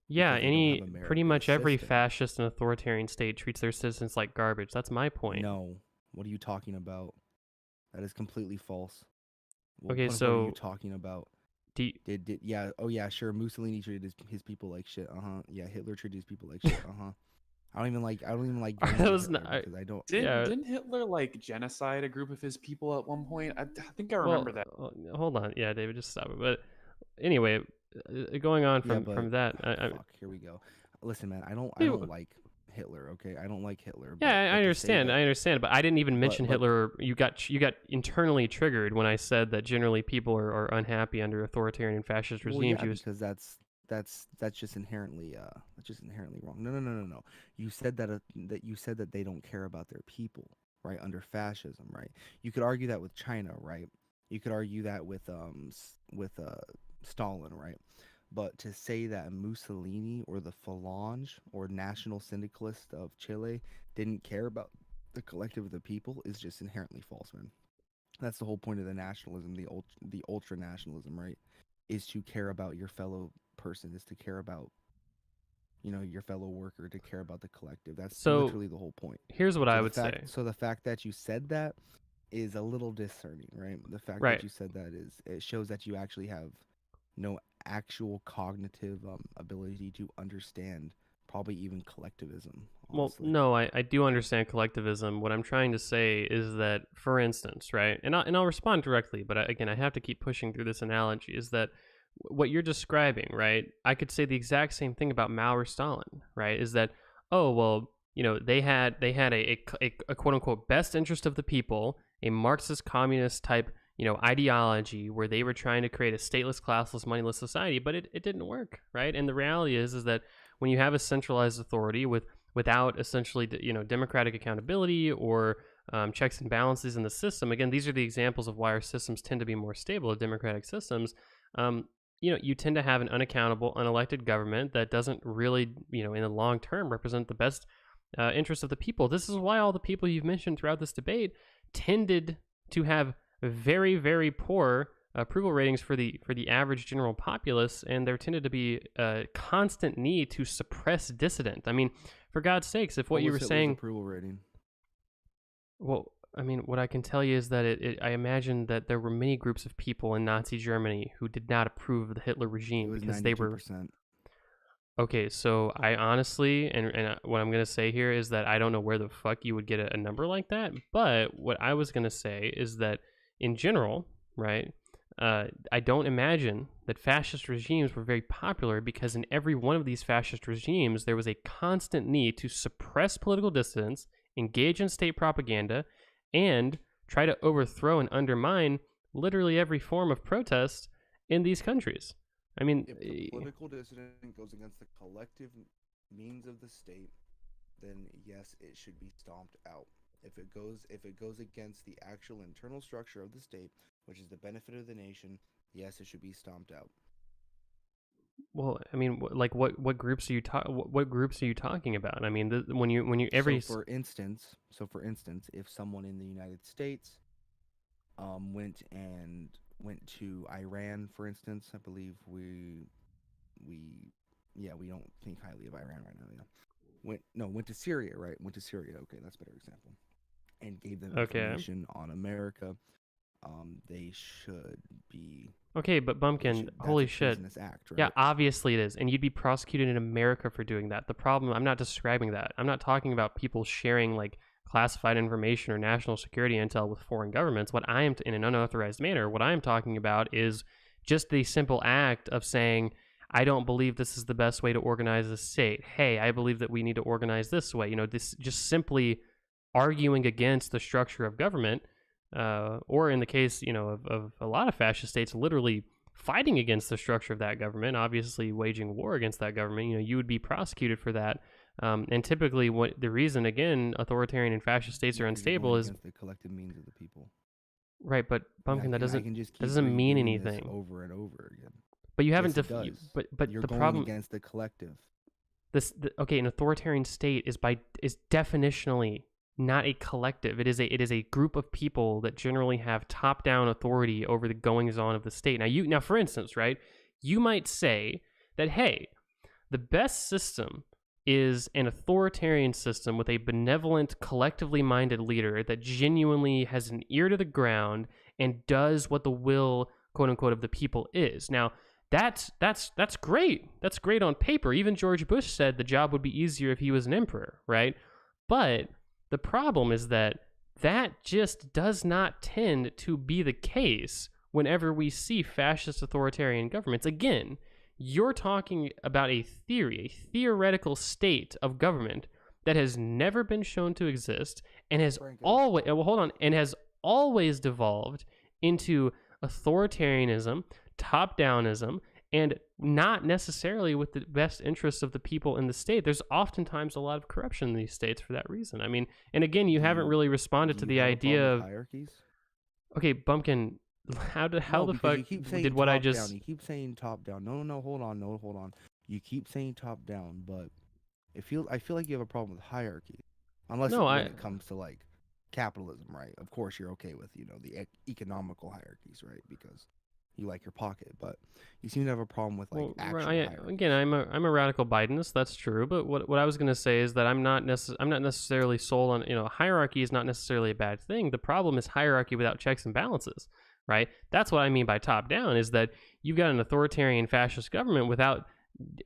yeah, because they don't have any a pretty much merit-based every system. fascist and authoritarian state treats their citizens like garbage. That's my point. No, what are you talking about? That is completely false. Okay, What are you so talking about? do you, Did yeah, oh yeah, sure, Mussolini treated his people like shit. Uh-huh. Yeah, Hitler treated his people like shit. Uh-huh. I don't even like are going into those Hitler not, because I don't. Didn't yeah. didn't Hitler like genocide a group of his people at one point? I think I Well, remember that. hold on. Yeah, David, just stop it. But anyway, going on Yeah, from but that, fuck, here we go. Listen, man, I dude, don't like Hitler, okay? I don't like Hitler, yeah, I but to say understand. that I understand, but I didn't even mention but Hitler. You got internally triggered when I said that generally people are unhappy under authoritarian and fascist well, regimes. yeah, because that's just inherently wrong. No, no, no, no, no. You said that they don't care about their people, right? Under fascism, right? You could argue that with China, right? You could argue that with Stalin, right? But to say that Mussolini or the Falange or National Syndicalist of Chile didn't care about the collective of the people is just inherently false, man. That's the whole point of the nationalism, the ultra nationalism, right? Is to care about your fellow person, is to care about your fellow worker, to care about the collective. That's So literally the whole point. here's what I would say. So the fact that you said that is a little discerning, right? The fact that Right. you said that is it shows that you actually have no actual cognitive ability to understand probably even collectivism, Well, honestly. no, I do understand collectivism. What I'm trying to say is that, for instance, right, and I'll respond directly, but again, I have to keep pushing through this analogy. Is that what you're describing, right? I could say the exact same thing about Mao or Stalin, right? Is that, oh well, they had a quote unquote best interest of the people, a Marxist communist type ideology where they were trying to create a stateless, classless, moneyless society, but it didn't work, right? And the reality is that when you have a centralized authority without essentially democratic accountability or checks and balances in the system, again, these are the examples of why our systems tend to be more stable than democratic systems. You tend to have an unaccountable, unelected government that doesn't really, in the long term, represent the best interests of the people. This is why all the people you've mentioned throughout this debate tended to have very, very poor approval ratings for the average general populace, and there tended to be a constant need to suppress dissident. I mean, for God's sakes, if what What you was were Hitler's saying, approval rating? well, I mean, what I can tell you is that I imagine that there were many groups of people in Nazi Germany who did not approve of the Hitler It regime was because they were 92%. okay. So I honestly, and what I'm gonna say here is that I don't know where the fuck you would get a number like that. But what I was gonna say is that in general, right? I don't imagine that fascist regimes were very popular because in every one of these fascist regimes, there was a constant need to suppress political dissidents, engage in state propaganda, and try to overthrow and undermine literally every form of protest in these countries. I mean, If the political dissident goes against the collective means of the state, then yes, it should be stomped out. If it goes against the actual internal structure of the state, which is the benefit of the nation, yes, it should be stomped out. Well, I mean, like what groups are you what groups are you talking about? I mean, when you every For instance, if someone in the United States went to Iran, for instance, I believe we yeah, we don't think highly of Iran right now. Yeah, went to Syria, right? Went to Syria. Okay, that's a better example. And gave them okay. information on America. They should be. Okay, but They Bumpkin, should. That's holy a shit. treasonous act, Yeah, right? obviously it is. And you'd be prosecuted in America for doing that. The problem, I'm not describing that. I'm not talking about people sharing like classified information or national security intel with foreign governments. What I am, in an unauthorized manner, what I am talking about is just the simple act of saying, I don't believe this is the best way to organize a state. Hey, I believe that we need to organize this way. This just simply arguing against the structure of government, or in the case, of a lot of fascist states, literally fighting against the structure of that government, obviously waging war against that government, you would be prosecuted for that. And typically, what the reason, again, authoritarian and fascist states are Because you're unstable going is against the collective means of the people. right. But And Bumpkin, that I doesn't can just that keep doesn't mean redoing this anything. over and over again. But you haven't. Yes, it does. But You're the going problem. against the collective. Okay, an authoritarian state is definitionally not a collective. It is a group of people that generally have top down authority over the goings on of the state. Now for instance, right, you might say that, hey, the best system is an authoritarian system with a benevolent, collectively minded leader that genuinely has an ear to the ground and does what the will, quote unquote, of the people is. Now, that's great. That's great on paper. Even George Bush said the job would be easier if he was an emperor, right? But the problem is that just does not tend to be the case whenever we see fascist authoritarian governments. Again, you're talking about a theoretical state of government that has never been shown to exist and has always, well, hold on, and has always devolved into authoritarianism, top-downism, and not necessarily with the best interests of the people in the state. There's oftentimes a lot of corruption in these states for that reason. I mean, and again, you haven't really responded to the idea of hierarchies. Okay, Bumpkin, how the fuck you keep saying did what I top just down. You keep saying top down. No, hold on. You keep saying top down, but I feel like you have a problem with hierarchy, unless No, when it comes to like capitalism, right? Of course, you're okay with the economical hierarchies, right? Because you like your pocket, but you seem to have a problem with like actual hierarchies. again, I'm a radical Bidenist. That's true. But what I was gonna say is that I'm not necessarily sold on hierarchy is not necessarily a bad thing. The problem is hierarchy without checks and balances, right? That's what I mean by top down. Is that you've got an authoritarian fascist government without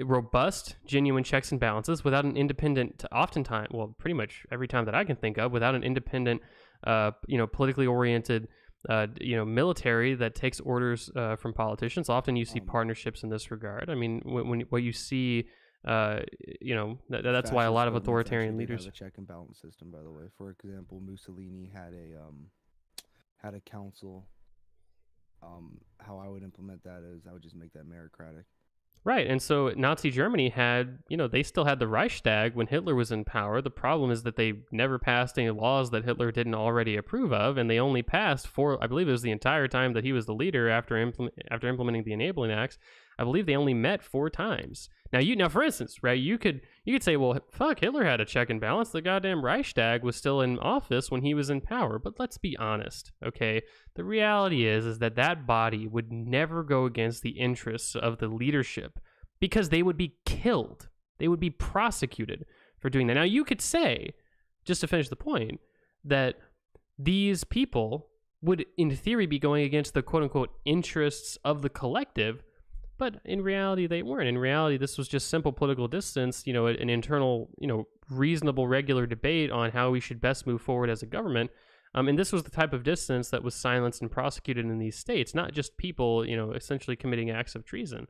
robust, genuine checks and balances, without an independent, oftentimes, well, pretty much every time that I can think of, without an independent, politically oriented military that takes orders from politicians. Often you see partnerships in this regard. I mean, when what you see, that's why a lot of authoritarian leaders have a check and balance system. By the way, for example, Mussolini had a council. How I would implement that is I would just make that meritocratic. Right, and so Nazi Germany had, they still had the Reichstag when Hitler was in power. The problem is that they never passed any laws that Hitler didn't already approve of, and they only passed I believe it was the entire time that he was the leader after implementing the Enabling Acts. I believe they only met 4 times. Now, for instance, right, you could say, well, fuck, Hitler had a check and balance. The goddamn Reichstag was still in office when he was in power. But let's be honest, okay? The reality is that body would never go against the interests of the leadership because they would be killed. They would be prosecuted for doing that. Now, you could say, just to finish the point, that these people would, in theory, be going against the quote-unquote interests of the collective, but in reality, they weren't. In reality, this was just simple political dissonance, an internal, reasonable, regular debate on how we should best move forward as a government. And this was the type of dissonance that was silenced and prosecuted in these states, not just people, essentially committing acts of treason.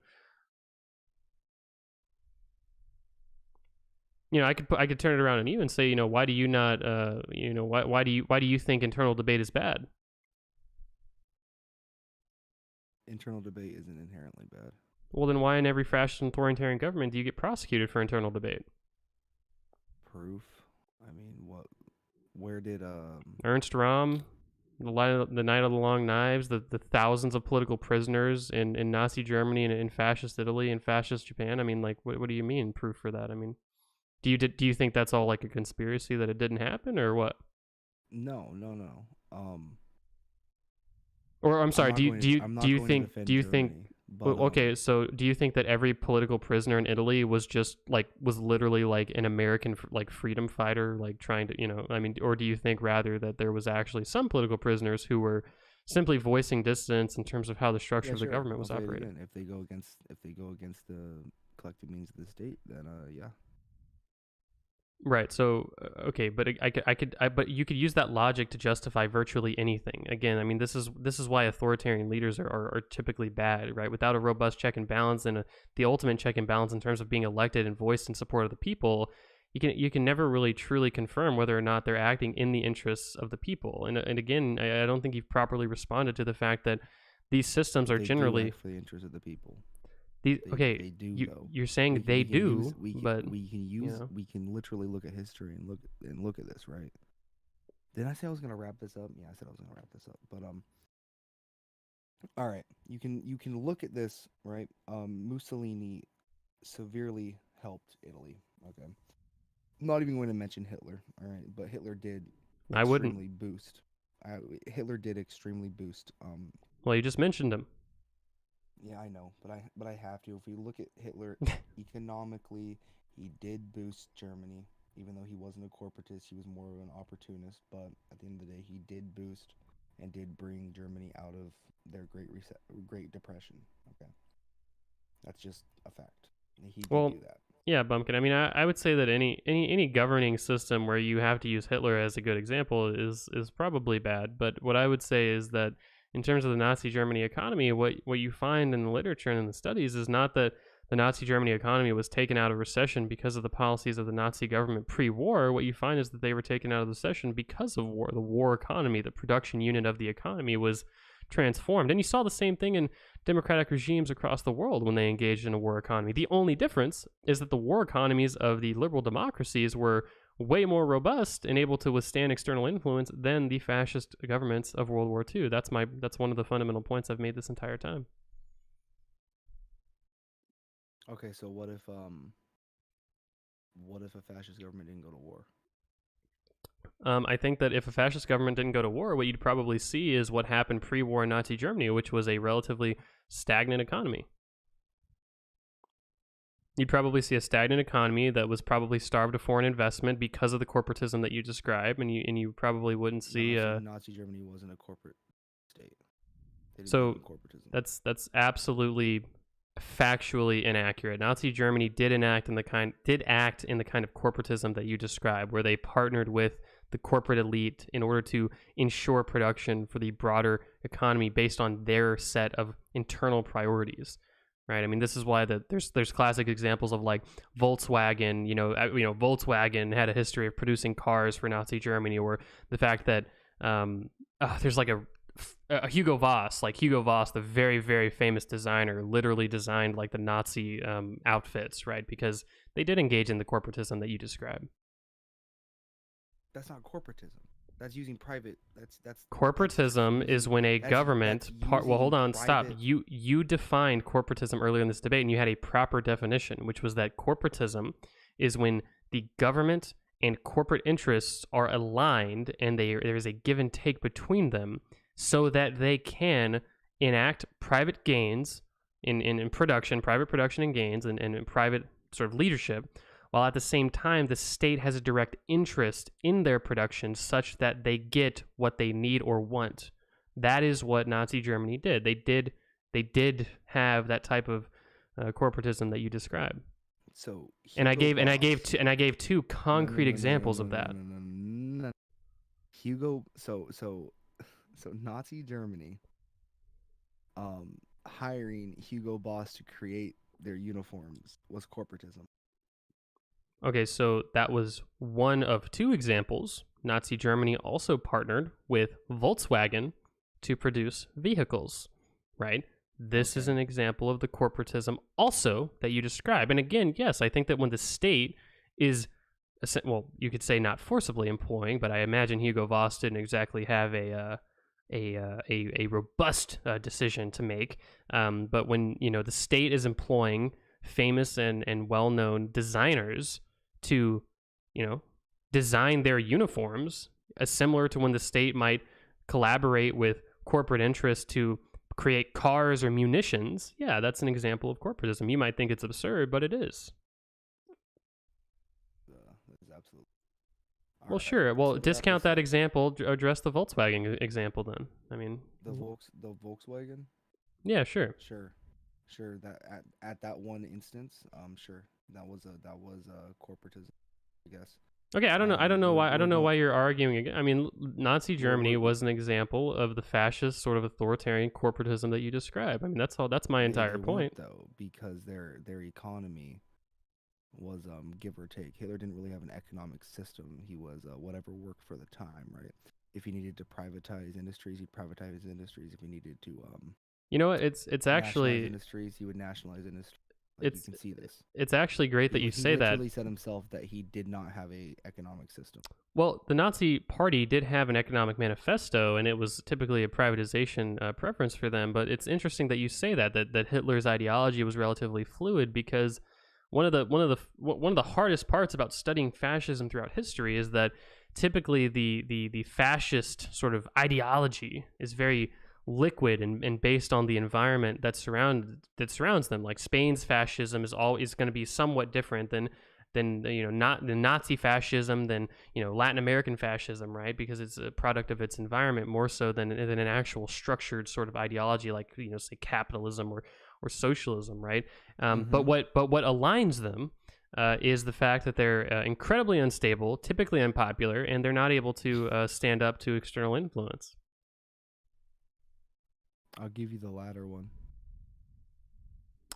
I could turn it around on you and say, why do you not, why do you think internal debate is bad? Internal debate isn't inherently bad. Well, then why in every fascist and authoritarian government do you get prosecuted for internal debate? Proof. I mean, where did Ernst Röhm? the Night of the Long Knives, the thousands of political prisoners in Nazi Germany and in fascist Italy and fascist Japan. I mean, like, what do you mean proof for that? I mean, do you think that's all like a conspiracy that it didn't happen, or what? No, no, no. Or I'm sorry, I'm do not you going to think defend do you think Germany, well, but okay, so do you think that every political prisoner in Italy was just like was literally like an American like freedom fighter, like trying to, I mean, or do you think rather that there was actually some political prisoners who were simply voicing dissonance in terms of how the structure yeah, of the sure. government I'll was say it operated? again. If they go against the collective means of the state, then yeah. Right. So okay, but but you could use that logic to justify virtually anything. Again, I mean, this is why authoritarian leaders are typically bad, right? Without a robust check and balance and the ultimate check and balance in terms of being elected and voiced in support of the people, you can never really truly confirm whether or not they're acting in the interests of the people. And again, I don't think you've properly responded to the fact that these systems But are they do generally act for the interest of the people. these. Okay, They do though. you're saying they do, We can but we can literally look at history and look at this, right? Did I say I was gonna wrap this up? Yeah, I said I was gonna wrap this up. But all right, you can look at this, right? Mussolini severely helped Italy. Okay, I'm not even going to mention Hitler. All right, but Hitler did I wouldn't. extremely boost. Hitler did extremely boost. Well, you just mentioned them. Yeah, I know, but I have to. If we look at Hitler economically, he did boost Germany, even though he wasn't a corporatist. He was more of an opportunist. But at the end of the day, he did boost and did bring Germany out of their Great Depression. Okay, that's just a fact. He did Well, do that. yeah, Bumpkin. I mean, I would say that any governing system where you have to use Hitler as a good example is probably bad. But what I would say is that in terms of the Nazi Germany economy, what you find in the literature and in the studies is not that the Nazi Germany economy was taken out of recession because of the policies of the Nazi government pre-war. What you find is that they were taken out of recession because of war. The war economy, the production unit of the economy, was transformed. And you saw the same thing in democratic regimes across the world when they engaged in a war economy. The only difference is that the war economies of the liberal democracies were way more robust and able to withstand external influence than the fascist governments of World War II. That's one of the fundamental points I've made this entire time. Okay, so what if a fascist government didn't go to war? I think that if a fascist government didn't go to war, what you'd probably see is what happened pre-war in Nazi Germany, which was a relatively stagnant economy. You'd probably see a stagnant economy that was probably starved of foreign investment because of the corporatism that you describe, and you probably wouldn't see. Nazi Germany wasn't a corporate state. They didn't So believe in corporatism. that's absolutely factually inaccurate. Nazi Germany did act in the kind of corporatism that you describe, where they partnered with the corporate elite in order to ensure production for the broader economy based on their set of internal priorities. Right. I mean, this is why there's classic examples of like Volkswagen. Volkswagen had a history of producing cars for Nazi Germany, or the fact that there's like a Hugo Boss, the very, very famous designer, literally designed like the Nazi outfits, right? Because they did engage in the corporatism that you describe. That's not corporatism. That's using private. That's corporatism using, is when a that's, government that's well, hold on, private... stop. You defined corporatism earlier in this debate, and you had a proper definition, which was that corporatism is when the government and corporate interests are aligned, and there is a give and take between them, so that they can enact private gains in production, private production and gains, and private sort of leadership, while at the same time the state has a direct interest in their production such that they get what they need or want. That is what Nazi Germany did. They did have that type of corporatism that you describe. So I gave two concrete examples of that. So Nazi Germany hiring Hugo Boss to create their uniforms was corporatism. Okay, so that was one of two examples. Nazi Germany also partnered with Volkswagen to produce vehicles, right? This is an example of the corporatism also that you describe. And again, yes, I think that when the state is, well, you could say not forcibly employing, but I imagine Hugo Boss didn't exactly have a a robust decision to make. But when the state is employing famous and well-known designers to design their uniforms, as similar to when the state might collaborate with corporate interests to create cars or munitions, yeah, that's an example of corporatism. You might think it's absurd, but it is. That is absolutely. Well, Alright, sure. Well, so discount that aside, example, address the Volkswagen example then. I mean, the Volkswagen. yeah, sure. Sure. That at that one instance, sure, that was corporatism, I guess. Okay, I don't know. I don't know why. I We're don't know going. why you're arguing. I mean, Nazi Germany We're was an example of the fascist sort of authoritarian corporatism that you describe. I mean, that's all. That's my entire they point. weren't though, because their economy was give or take. Hitler didn't really have an economic system. He was whatever worked for the time, right? If he needed to privatize industries, he'd privatize industries. If he needed to You know what? It's nationalize actually industries, he would nationalize industries. Like, you it's can see this. it's actually great that you He say that. literally said himself that he did not have a economic system. Well, the Nazi Party did have an economic manifesto, and it was typically a privatization preference for them. But it's interesting that you say that Hitler's ideology was relatively fluid, because one of the hardest parts about studying fascism throughout history is that typically the fascist sort of ideology is very liquid and based on the environment that surrounds them. Like Spain's fascism is always going to be somewhat different than not the Nazi fascism, than Latin American fascism, right? Because it's a product of its environment more so than an actual structured sort of ideology, like say capitalism or socialism, right? But what aligns them is the fact that they're incredibly unstable, typically unpopular, and they're not able to stand up to external influence. I'll give you the latter one.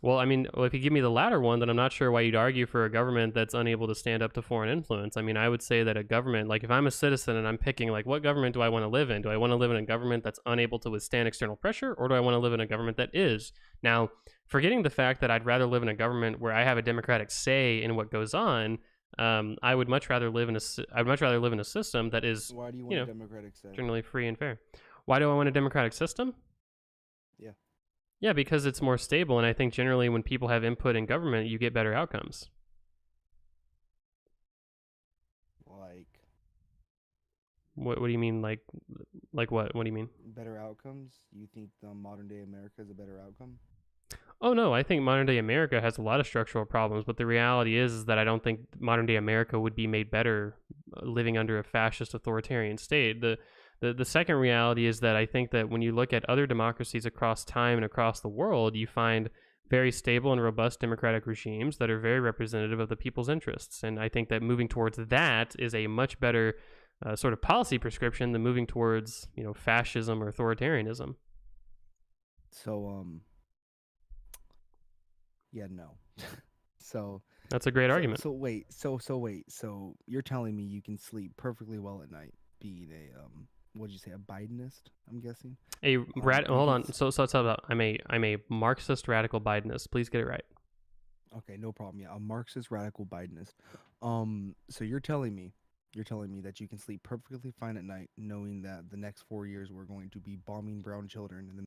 Well, I mean, if you give me the latter one, then I'm not sure why you'd argue for a government that's unable to stand up to foreign influence. I mean, I would say that a government, like if I'm a citizen and I'm picking, like, what government do I want to live in? Do I want to live in a government that's unable to withstand external pressure, or do I want to live in a government that is? Now, forgetting the fact that I'd rather live in a government where I have a democratic say in what goes on, I would much rather live in a system that is, Why do you want a democratic say? generally free and fair. Why do I want a democratic system? Yeah. Yeah, because it's more stable, and I think generally when people have input in government, you get better outcomes. Like What do you mean, like what? What do you mean? better outcomes? You think the modern day America is a better outcome? Oh no, I think modern day America has a lot of structural problems, but the reality is that I don't think modern day America would be made better living under a fascist authoritarian state. The second reality is that I think that when you look at other democracies across time and across the world, you find very stable and robust democratic regimes that are very representative of the people's interests. And I think that moving towards that is a much better sort of policy prescription than moving towards, fascism or authoritarianism. So yeah, no. so That's a great argument. So wait. So you're telling me you can sleep perfectly well at night being a what did you say, a Bidenist? I'm guessing. Hold on. So it's about I'm a Marxist radical Bidenist. Please get it right. Okay, no problem. Yeah, a Marxist radical Bidenist. So you're telling me that you can sleep perfectly fine at night, knowing that the next 4 years we're going to be bombing brown children in the.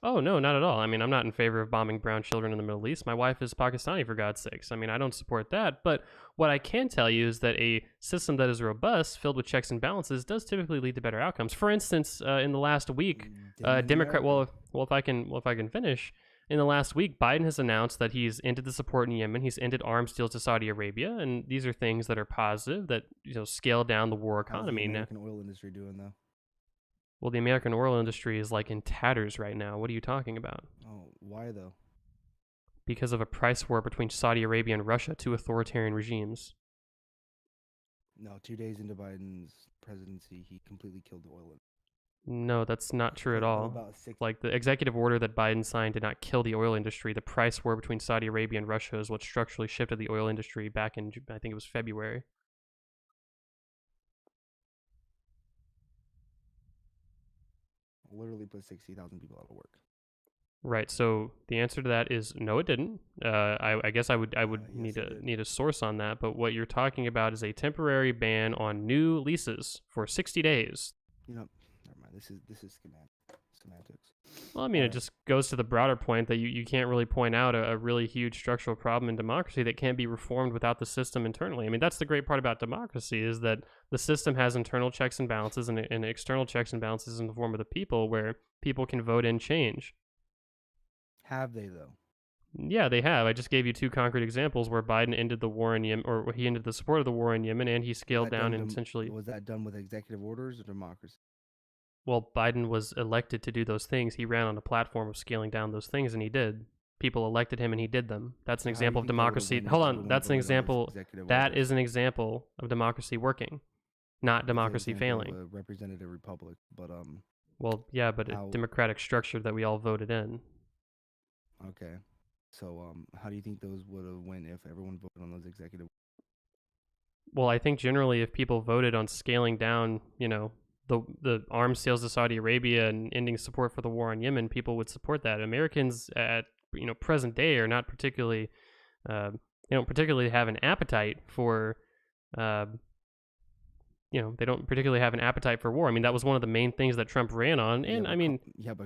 Oh, no, not at all. I mean, I'm not in favor of bombing brown children in the Middle East. My wife is Pakistani, for God's sakes. I mean, I don't support that. But what I can tell you is that a system that is robust, filled with checks and balances, does typically lead to better outcomes. For instance, in the last week, Democrat. Well, if I can finish. In the last week, Biden has announced that he's ended the support in Yemen. He's ended arms deals to Saudi Arabia, and these are things that are positive that scale down the war economy. How's the American oil industry doing though? Well, the American oil industry is like in tatters right now. What are you talking about? Oh, why though? Because of a price war between Saudi Arabia and Russia, two authoritarian regimes. No, 2 days into Biden's presidency, he completely killed the oil industry. No, that's not true at all. Like, the executive order that Biden signed did not kill the oil industry. The price war between Saudi Arabia and Russia is what structurally shifted the oil industry back in, I think it was February. Literally put 60,000 people out of work. Right. So the answer to that is no, it didn't. I guess I would Yes, need a source on that. But what you're talking about is a temporary ban on new leases for 60 days. Never mind. this is semantics. Well, I mean, it Alright. just goes to the broader point that you can't really point out a really huge structural problem in democracy that can't be reformed without the system internally. I mean, that's the great part about democracy is that the system has internal checks and balances and external checks and balances in the form of the people where people can vote in change. Have they though? Yeah, they have. I just gave you two concrete examples where Biden ended the war in Yemen, or he ended the support of the war in Yemen, and he Was scaled that down done? and essentially. Was that done with executive orders or democracy? Well, Biden was elected to do those things. He ran on a platform of scaling down those things, and he did. People elected him, and he did them. That's an So how do you example of think that would have democracy. went if Hold on, everyone that's an voted on those example. executive That orders? is an example of democracy working, not It's an democracy example of failing. a representative republic, but Well, yeah, but a how? democratic structure that we all voted in. Okay. So how do you think those would have went if everyone voted on those executive? Well, I think generally, if people voted on scaling down, the arms sales to Saudi Arabia and ending support for the war on Yemen, people would support that. Americans at present day are not particularly, they don't particularly have an appetite for, uh, they don't particularly have an appetite for war. I mean, that was one of the main things that Trump ran on, Yeah, and but I mean,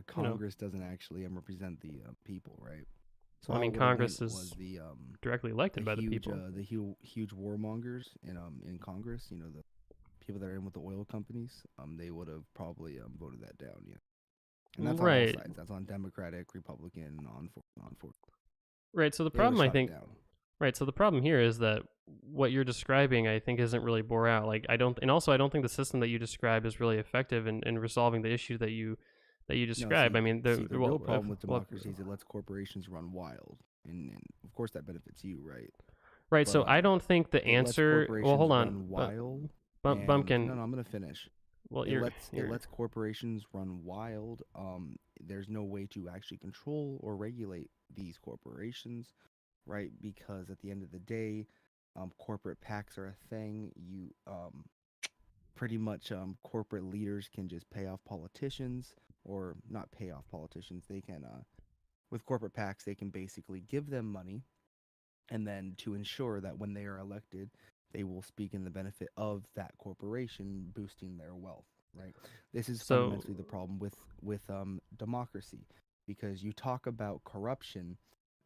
Congress doesn't actually represent the people, right? So well, I how mean, it would have went Congress was is directly elected by the people. the huge warmongers in Congress. You know, the people that are in with the oil companies. They would have probably voted that down. Yeah, and that's on all Right, sides. That's on Democratic, Republican, on for. right. So the They would have problem, I shot it think, down. right. So the problem here is that what you're describing, I think, isn't really bore out. Like I don't, and also I don't think the system that you describe is really effective in resolving the issue that you No, describe. I mean, the real problem with democracy is it lets corporations run wild, and of course that benefits you, right? right. But So I don't think the it lets answer. Well, corporations hold on, run wild, and Bumpkin. no, I'm gonna finish. Well, It you're lets corporations run wild. There's no way to actually control or regulate these corporations, right? Because at the end of the day, corporate PACs are a thing. You pretty much corporate leaders can just pay off politicians, or not pay off politicians. They can with corporate PACs they can basically give them money, and then to ensure that when they are elected, they will speak in the benefit of that corporation, boosting their wealth. Right. This is so fundamentally the problem with democracy, because you talk about corruption,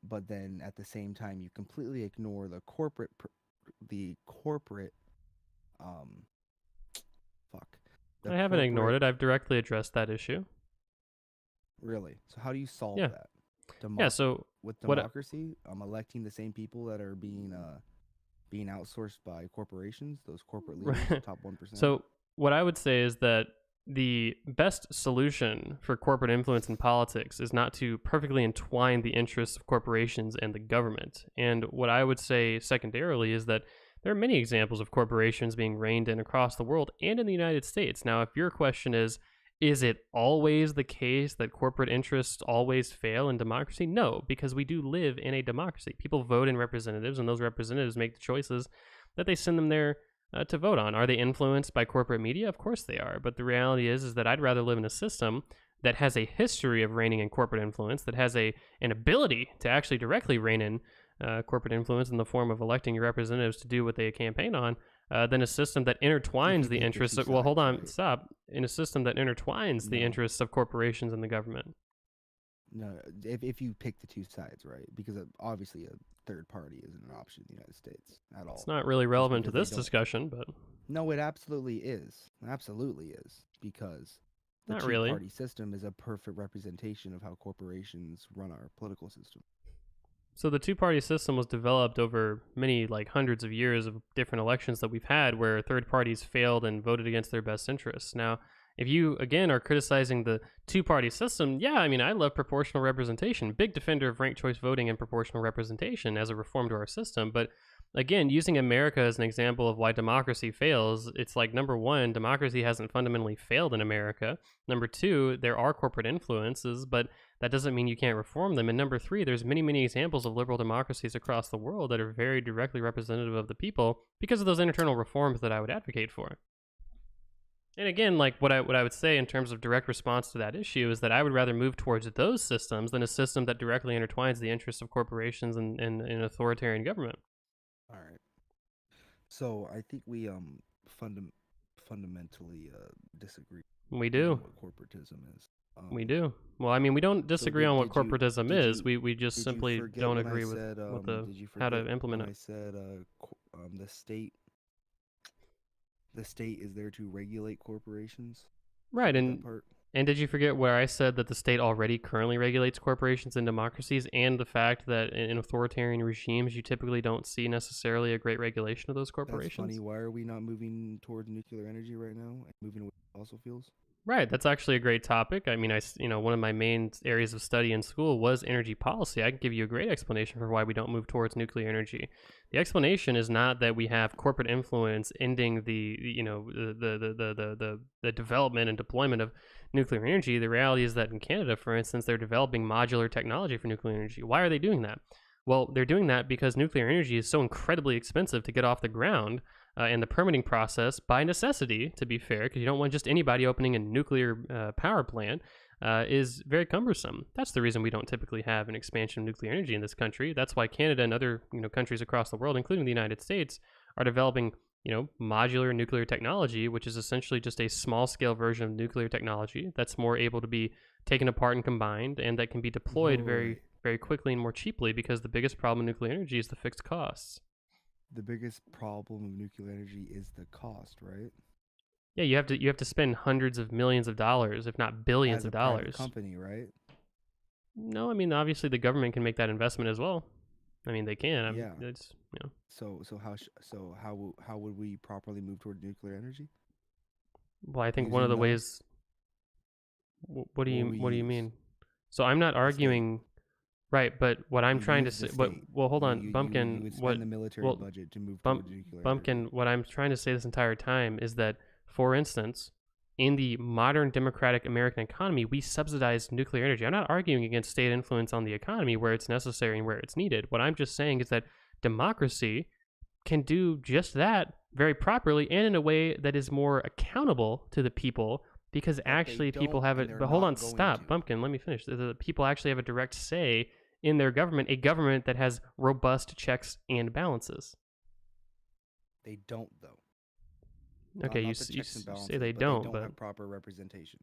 but then at the same time you completely ignore the corporate um fuck the I haven't ignored corporate it. I've directly addressed that issue. really. So how do you solve Yeah, that? yeah. So With what? democracy, electing the same people that are being outsourced by corporations, those corporate leaders, the top 1%. So what I would say is that the best solution for corporate influence in politics is not to perfectly entwine the interests of corporations and the government. And what I would say secondarily is that there are many examples of corporations being reined in across the world and in the United States. Now, if your question is it always the case that corporate interests always fail in democracy? No, because we do live in a democracy. People vote in representatives, and those representatives make the choices that they send them there to vote on. Are they influenced by corporate media? Of course they are. But the reality is that I'd rather live in a system that has a history of reigning in corporate influence, that has an ability to actually directly rein in corporate influence in the form of electing your representatives to do what they campaign on, than a system that If intertwines you the pick the interests two of, well, hold sides, on, right? stop. In a system that intertwines the No, interests of corporations and the government. no. If you pick the two sides, right? Because obviously a third party isn't an option in the United States at It's all. not really Just relevant to because they this don't. discussion, but No, it absolutely is. Absolutely is. Because the not two really. party system is a perfect representation of how corporations run our political system. So the two-party system was developed over many, like hundreds of years of different elections that we've had where third parties failed and voted against their best interests. Now, if you again are criticizing the two-party system, yeah, I mean, I love proportional representation. Big defender of ranked choice voting and proportional representation as a reform to our system, but again, using America as an example of why democracy fails, it's like number one, democracy hasn't fundamentally failed in America. Number two, there are corporate influences, but that doesn't mean you can't reform them. And number three, there's many, many examples of liberal democracies across the world that are very directly representative of the people because of those internal reforms that I would advocate for. And again, like what I would say in terms of direct response to that issue is that I would rather move towards those systems than a system that directly intertwines the interests of corporations and authoritarian government. All right. So I think we fundamentally disagree We even do. what corporatism is. We do. Well, I mean, we don't So disagree on what corporatism did is. you We just did you simply forget don't when I agree with said what the did you how forget to implement when it. I said the state is there to regulate corporations? Right, Forget that part. and did you forget where I said that the state already currently regulates corporations in democracies, and the fact that in authoritarian regimes you typically don't see necessarily a great regulation of those That's funny. corporations? Why are we not moving towards nuclear energy right now and moving away from fossil fuels? Right, that's actually a great topic. I mean, one of my main areas of study in school was energy policy. I can give you a great explanation for why we don't move towards nuclear energy. The explanation is not that we have corporate influence ending the development and deployment of nuclear energy. The reality is that in Canada, for instance, they're developing modular technology for nuclear energy. Why are they doing that? Well, they're doing that because nuclear energy is so incredibly expensive to get off the ground and the permitting process, by necessity, to be fair, because you don't want just anybody opening a nuclear power plant, is very cumbersome. That's the reason we don't typically have an expansion of nuclear energy in this country. That's why Canada and other countries across the world, including the United States, are developing modular nuclear technology, which is essentially just a small scale version of nuclear technology that's more able to be taken apart and combined, and that can be deployed very, Right. very quickly and more cheaply, because the biggest problem in nuclear energy is the fixed costs. The biggest problem of nuclear energy is the cost, right? Yeah, you have to spend hundreds of millions of dollars, if not billions As of a private dollars. company, right? No, I mean, obviously the government can make that investment as well. I mean, they can. I mean, Yeah. it's How would we properly move toward nuclear energy? well, I think one of Using the the ways. What do what will you we what do you use? mean? So I'm not The state. arguing, right? But what I'm You trying to use the say, but state. well, hold on, You Bumpkin. would What? spend the military Well, budget to move Bump towards nuclear energy. Bumpkin. What I'm trying to say this entire time is that, for instance, in the modern democratic American economy, we subsidize nuclear energy. I'm not arguing against state influence on the economy where it's necessary and where it's needed. What I'm just saying is that democracy can do just that very properly and in a way that is more accountable to the people, because But they actually people don't, have and it. they're But hold on, not going stop, to. Bumpkin, let me finish. The people actually have a direct say in their government, a government that has robust checks and balances. They don't, though. Okay, Not the checks and you say balances, they but they don't, don't but have proper representation.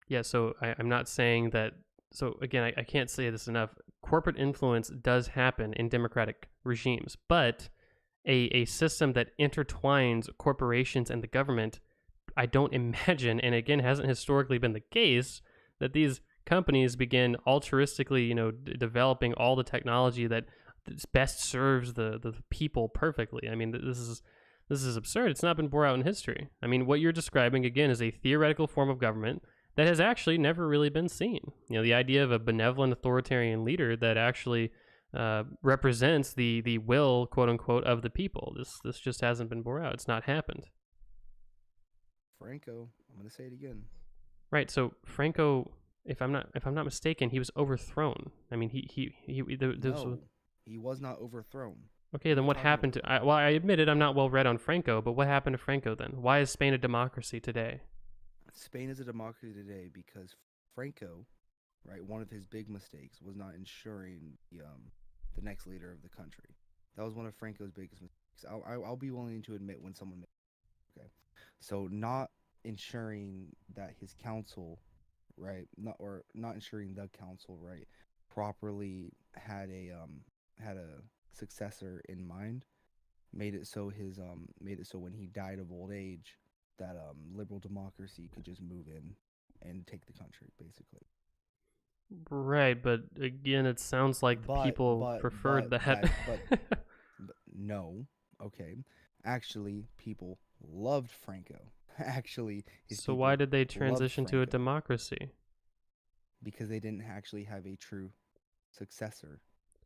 yeah, so I'm not saying that. So again, I can't say this enough. Corporate influence does happen in democratic regimes, but a system that intertwines corporations and the government, I don't imagine, and again, hasn't historically been the case, that these companies begin altruistically, developing all the technology that best serves the people perfectly. I mean, this is absurd. It's not been borne out in history. I mean, what you're describing again is a theoretical form of government that has actually never really been seen. The idea of a benevolent authoritarian leader that actually represents the will, quote unquote, of the people. This just hasn't been borne out. It's not happened. Franco, I'm going to say it again. Right. So Franco, if I'm not mistaken, he was overthrown. I mean, No, he was not overthrown. Okay, then what happened to? Well, I admit it. I'm not well read on Franco, but what happened to Franco then? Why is Spain a democracy today? Spain is a democracy today because Franco, right, one of his big mistakes was not ensuring the next leader of the country. That was one of Franco's biggest mistakes. I'll be willing to admit when someone makes okay. So not ensuring that his council, right, not ensuring the council, right, properly had a successor in mind, made it so when he died of old age, that liberal democracy could just move in and take the country, basically. Right, but again, it sounds like the people preferred that. But no, okay. Actually, people loved Franco. Actually, so why did they loved transition to a Franco democracy? because they didn't actually have a true successor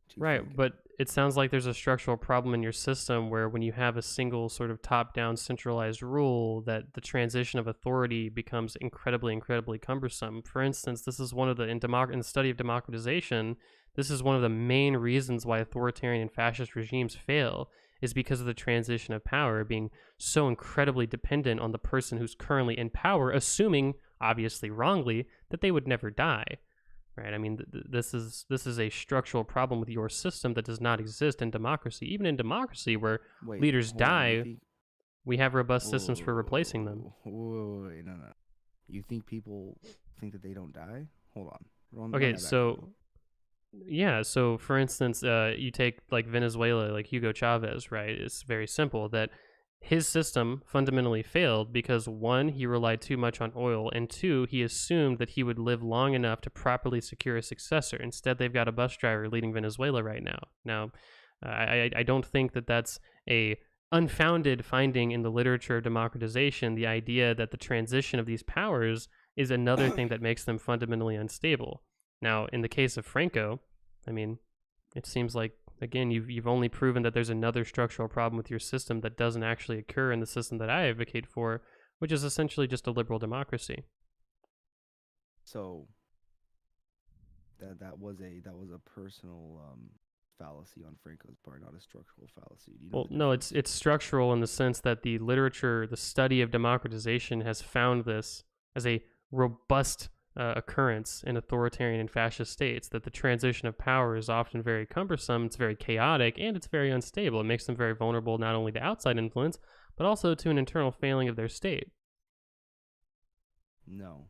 to Right, Franco. but it sounds like there's a structural problem in your system where when you have a single sort of top-down centralized rule, that the transition of authority becomes incredibly, incredibly cumbersome. For instance, this is one of in the study of democratization, this is one of the main reasons why authoritarian and fascist regimes fail, is because of the transition of power being so incredibly dependent on the person who's currently in power, assuming, obviously wrongly, that they would never die. Right? I mean, this is a structural problem with your system that does not exist in democracy. Even in democracy, where leaders die. We have robust systems for replacing them. Wait, no. You think people think that they don't die? Hold on. Run Okay, that back to me. so yeah, so for instance, you take like Venezuela, like Hugo Chavez, right? It's very simple that his system fundamentally failed because one, he relied too much on oil, and two, he assumed that he would live long enough to properly secure a successor. Instead, they've got a bus driver leading Venezuela right now. Now, I don't think that that's a unfounded finding in the literature of democratization. The idea that the transition of these powers is another thing that makes them fundamentally unstable. Now, in the case of Franco, I mean, it seems like again you've only proven that there's another structural problem with your system that doesn't actually occur in the system that I advocate for, which is essentially just a liberal democracy. So that was a personal fallacy on Franco's part, not a structural fallacy. Do you know Well, the no, difference? it's structural in the sense that the literature, the study of democratization, has found this as a robust occurrence in authoritarian and fascist states. That the transition of power is often very cumbersome, it's very chaotic, and it's very unstable. It makes them very vulnerable not only to outside influence, but also to an internal failing of their state. No.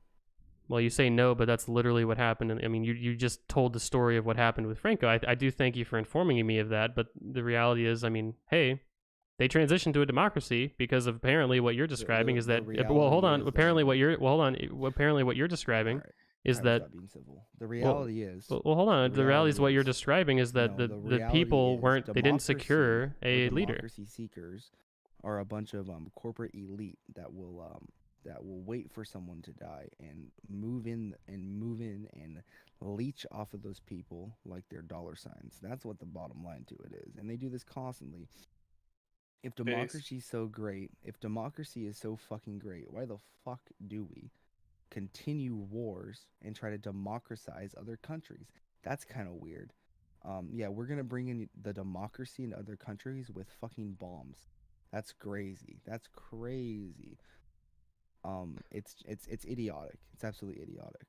Well, you say no, but that's literally what happened. And I mean, you just told the story of what happened with Franco. I do thank you for informing me of that. But the reality is, I mean, hey, they transitioned to a democracy because of apparently what you're describing is that. Well, hold on. Apparently, what you're well, hold on. Apparently, what you're describing is that. Stop being civil. The Well, reality is. well, hold on. The reality is what you're describing is that No, the people weren't. They didn't secure a leader. Democracy seekers are a bunch of corporate elite that will wait for someone to die and move in and leech off of those people like they're dollar signs. That's what the bottom line to it is, and they do this constantly. If democracy is so great, if democracy is so fucking great, why the fuck do we continue wars and try to democratize other countries? That's kind of weird. Yeah, we're gonna bring in the democracy in other countries with fucking bombs. That's crazy. That's crazy. It's idiotic. It's absolutely idiotic.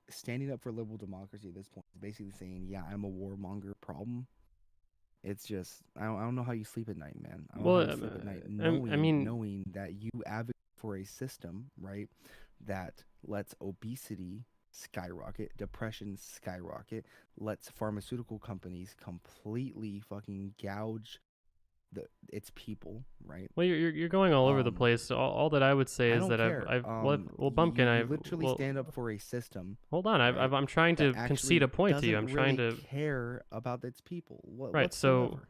Standing up for liberal democracy at this point is basically saying, yeah, I'm a warmonger problem. It's just I don't know how you sleep at night, man. I don't know how you sleep at night knowing that you advocate for a system, right, that lets obesity skyrocket, depression skyrocket, lets pharmaceutical companies completely fucking gouge its people, right? Well, you're going all over the place. All that I would say is that I've Bumpkin, you literally stand up for a system. Hold on, right, I'm trying to concede a point to you. I'm trying to care about its people. Right. So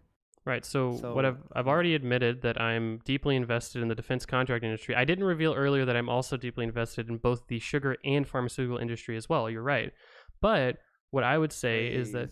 what I've already admitted that I'm deeply invested in the defense contract industry. I didn't reveal earlier that I'm also deeply invested in both the sugar and pharmaceutical industry as well. You're right, but what I would say is that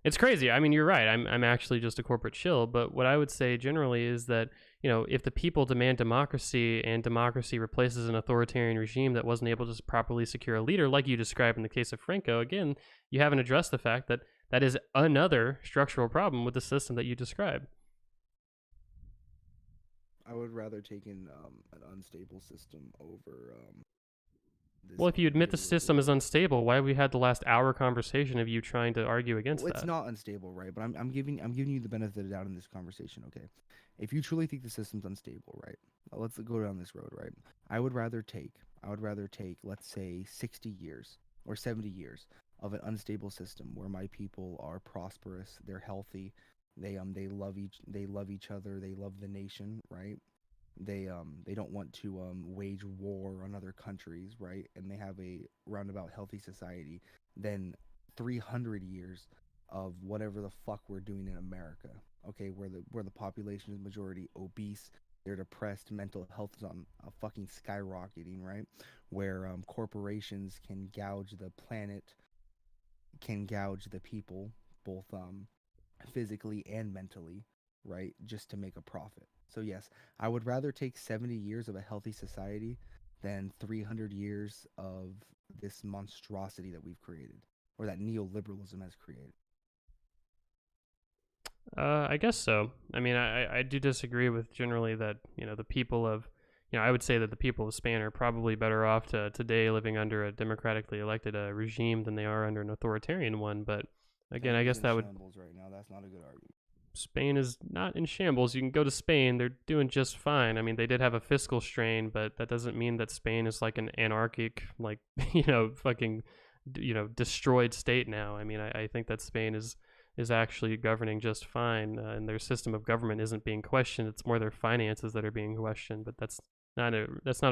it's crazy. I mean, you're right. I'm actually just a corporate shill. But what I would say generally is that, you know, if the people demand democracy and democracy replaces an authoritarian regime that wasn't able to properly secure a leader, like you described in the case of Franco, again, you haven't addressed the fact that that is another structural problem with the system that you described. I would rather take in an unstable system over well, if you admit the system is unstable, why have we had the last hour conversation of you trying to argue against that? It's not unstable, right? But I'm giving you the benefit of the doubt in this conversation, okay? If you truly think the system's unstable, right? Let's go down this road, right? I would rather take, let's say 60 years or 70 years of an unstable system where my people are prosperous, they're healthy, they love each other, they love the nation, right? They don't want to wage war on other countries, right? And they have a roundabout healthy society. Then 300 years of whatever the fuck we're doing in America, okay, where the population is majority obese, they're depressed, mental health is on a fucking skyrocketing, right? Where corporations can gouge the planet, can gouge the people, both physically and mentally, right? Just to make a profit. So yes, I would rather take 70 years of a healthy society than 300 years of this monstrosity that we've created, or that neoliberalism has created. I guess so. I mean, I do disagree with generally that, you know, the people of, you know, I would say that the people of Spain are probably better off today living under a democratically elected regime than they are under an authoritarian one. But again, I guess that would. Right now, that's not a good argument. Spain is not in shambles. You can go to Spain; they're doing just fine. I mean, they did have a fiscal strain, but that doesn't mean that Spain is like an anarchic, like fucking, destroyed state now. I mean, I think that Spain is actually governing just fine, and their system of government isn't being questioned. It's more their finances that are being questioned. But that's not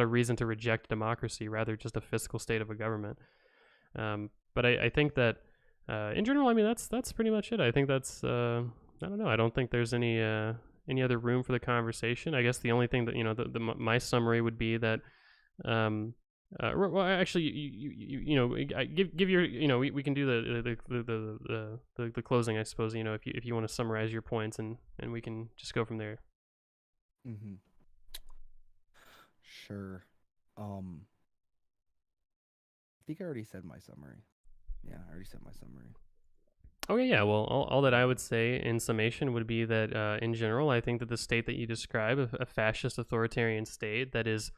a reason to reject democracy. Rather, just a fiscal state of a government. But I think that in general, I mean, that's pretty much it. I think that's I don't know. I don't think there's any other room for the conversation. I guess the only thing that my summary would be that well, actually, give your we can do the closing, I suppose. If you want to summarize your points, and we can just go from there. Mm-hmm. Sure. I think I already said my summary. Yeah, I already said my summary. Okay, yeah. Well, all that I would say in summation would be that, in general, I think that the state that you describe, a fascist authoritarian state that is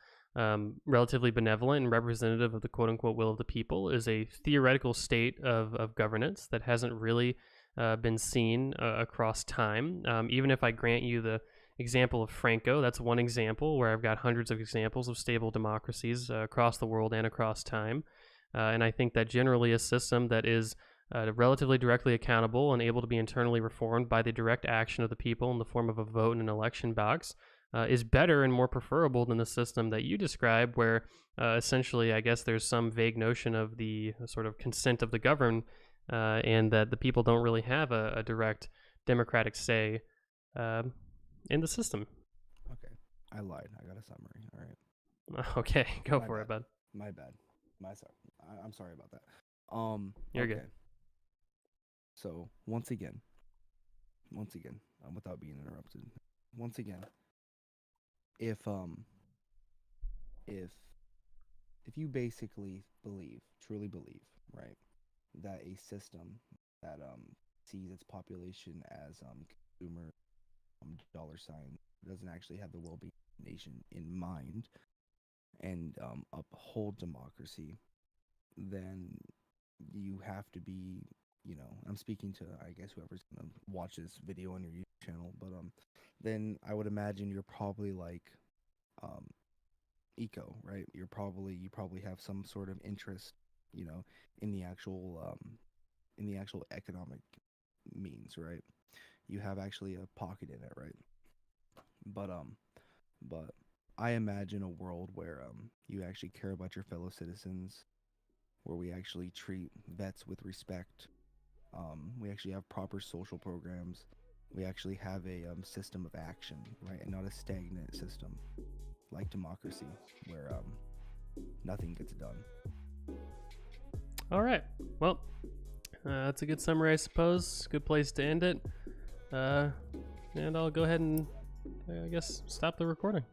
relatively benevolent and representative of the quote-unquote will of the people, is a theoretical state of governance that hasn't really been seen across time. Even if I grant you the example of Franco, that's one example where I've got hundreds of examples of stable democracies across the world and across time. And I think that generally a system that is relatively directly accountable and able to be internally reformed by the direct action of the people in the form of a vote in an election box is better and more preferable than the system that you describe, where essentially, I guess, there's some vague notion of the sort of consent of the governed, and that the people don't really have a direct democratic say in the system. Okay, I lied. I got a summary. All right. Okay, go My for it, bad. bud. My bad. I'm sorry about that. You're okay. good. So once again, without being interrupted, once again, if you basically truly believe, right, that a system that sees its population as consumer dollar sign doesn't actually have the well-being of the nation in mind and uphold democracy, then you have to be, I'm speaking to, I guess, whoever's gonna watch this video on your YouTube channel, but then I would imagine you're probably like eco, right? You probably have some sort of interest, in the actual economic means, right? You have actually a pocket in it, right? But I imagine a world where you actually care about your fellow citizens, where we actually treat vets with respect. We actually have proper social programs. We actually have a system of action, right, and not a stagnant system like democracy, where nothing gets done. All right. Well, that's a good summary, I suppose. Good place to end it. And I'll go ahead and, I guess, stop the recording.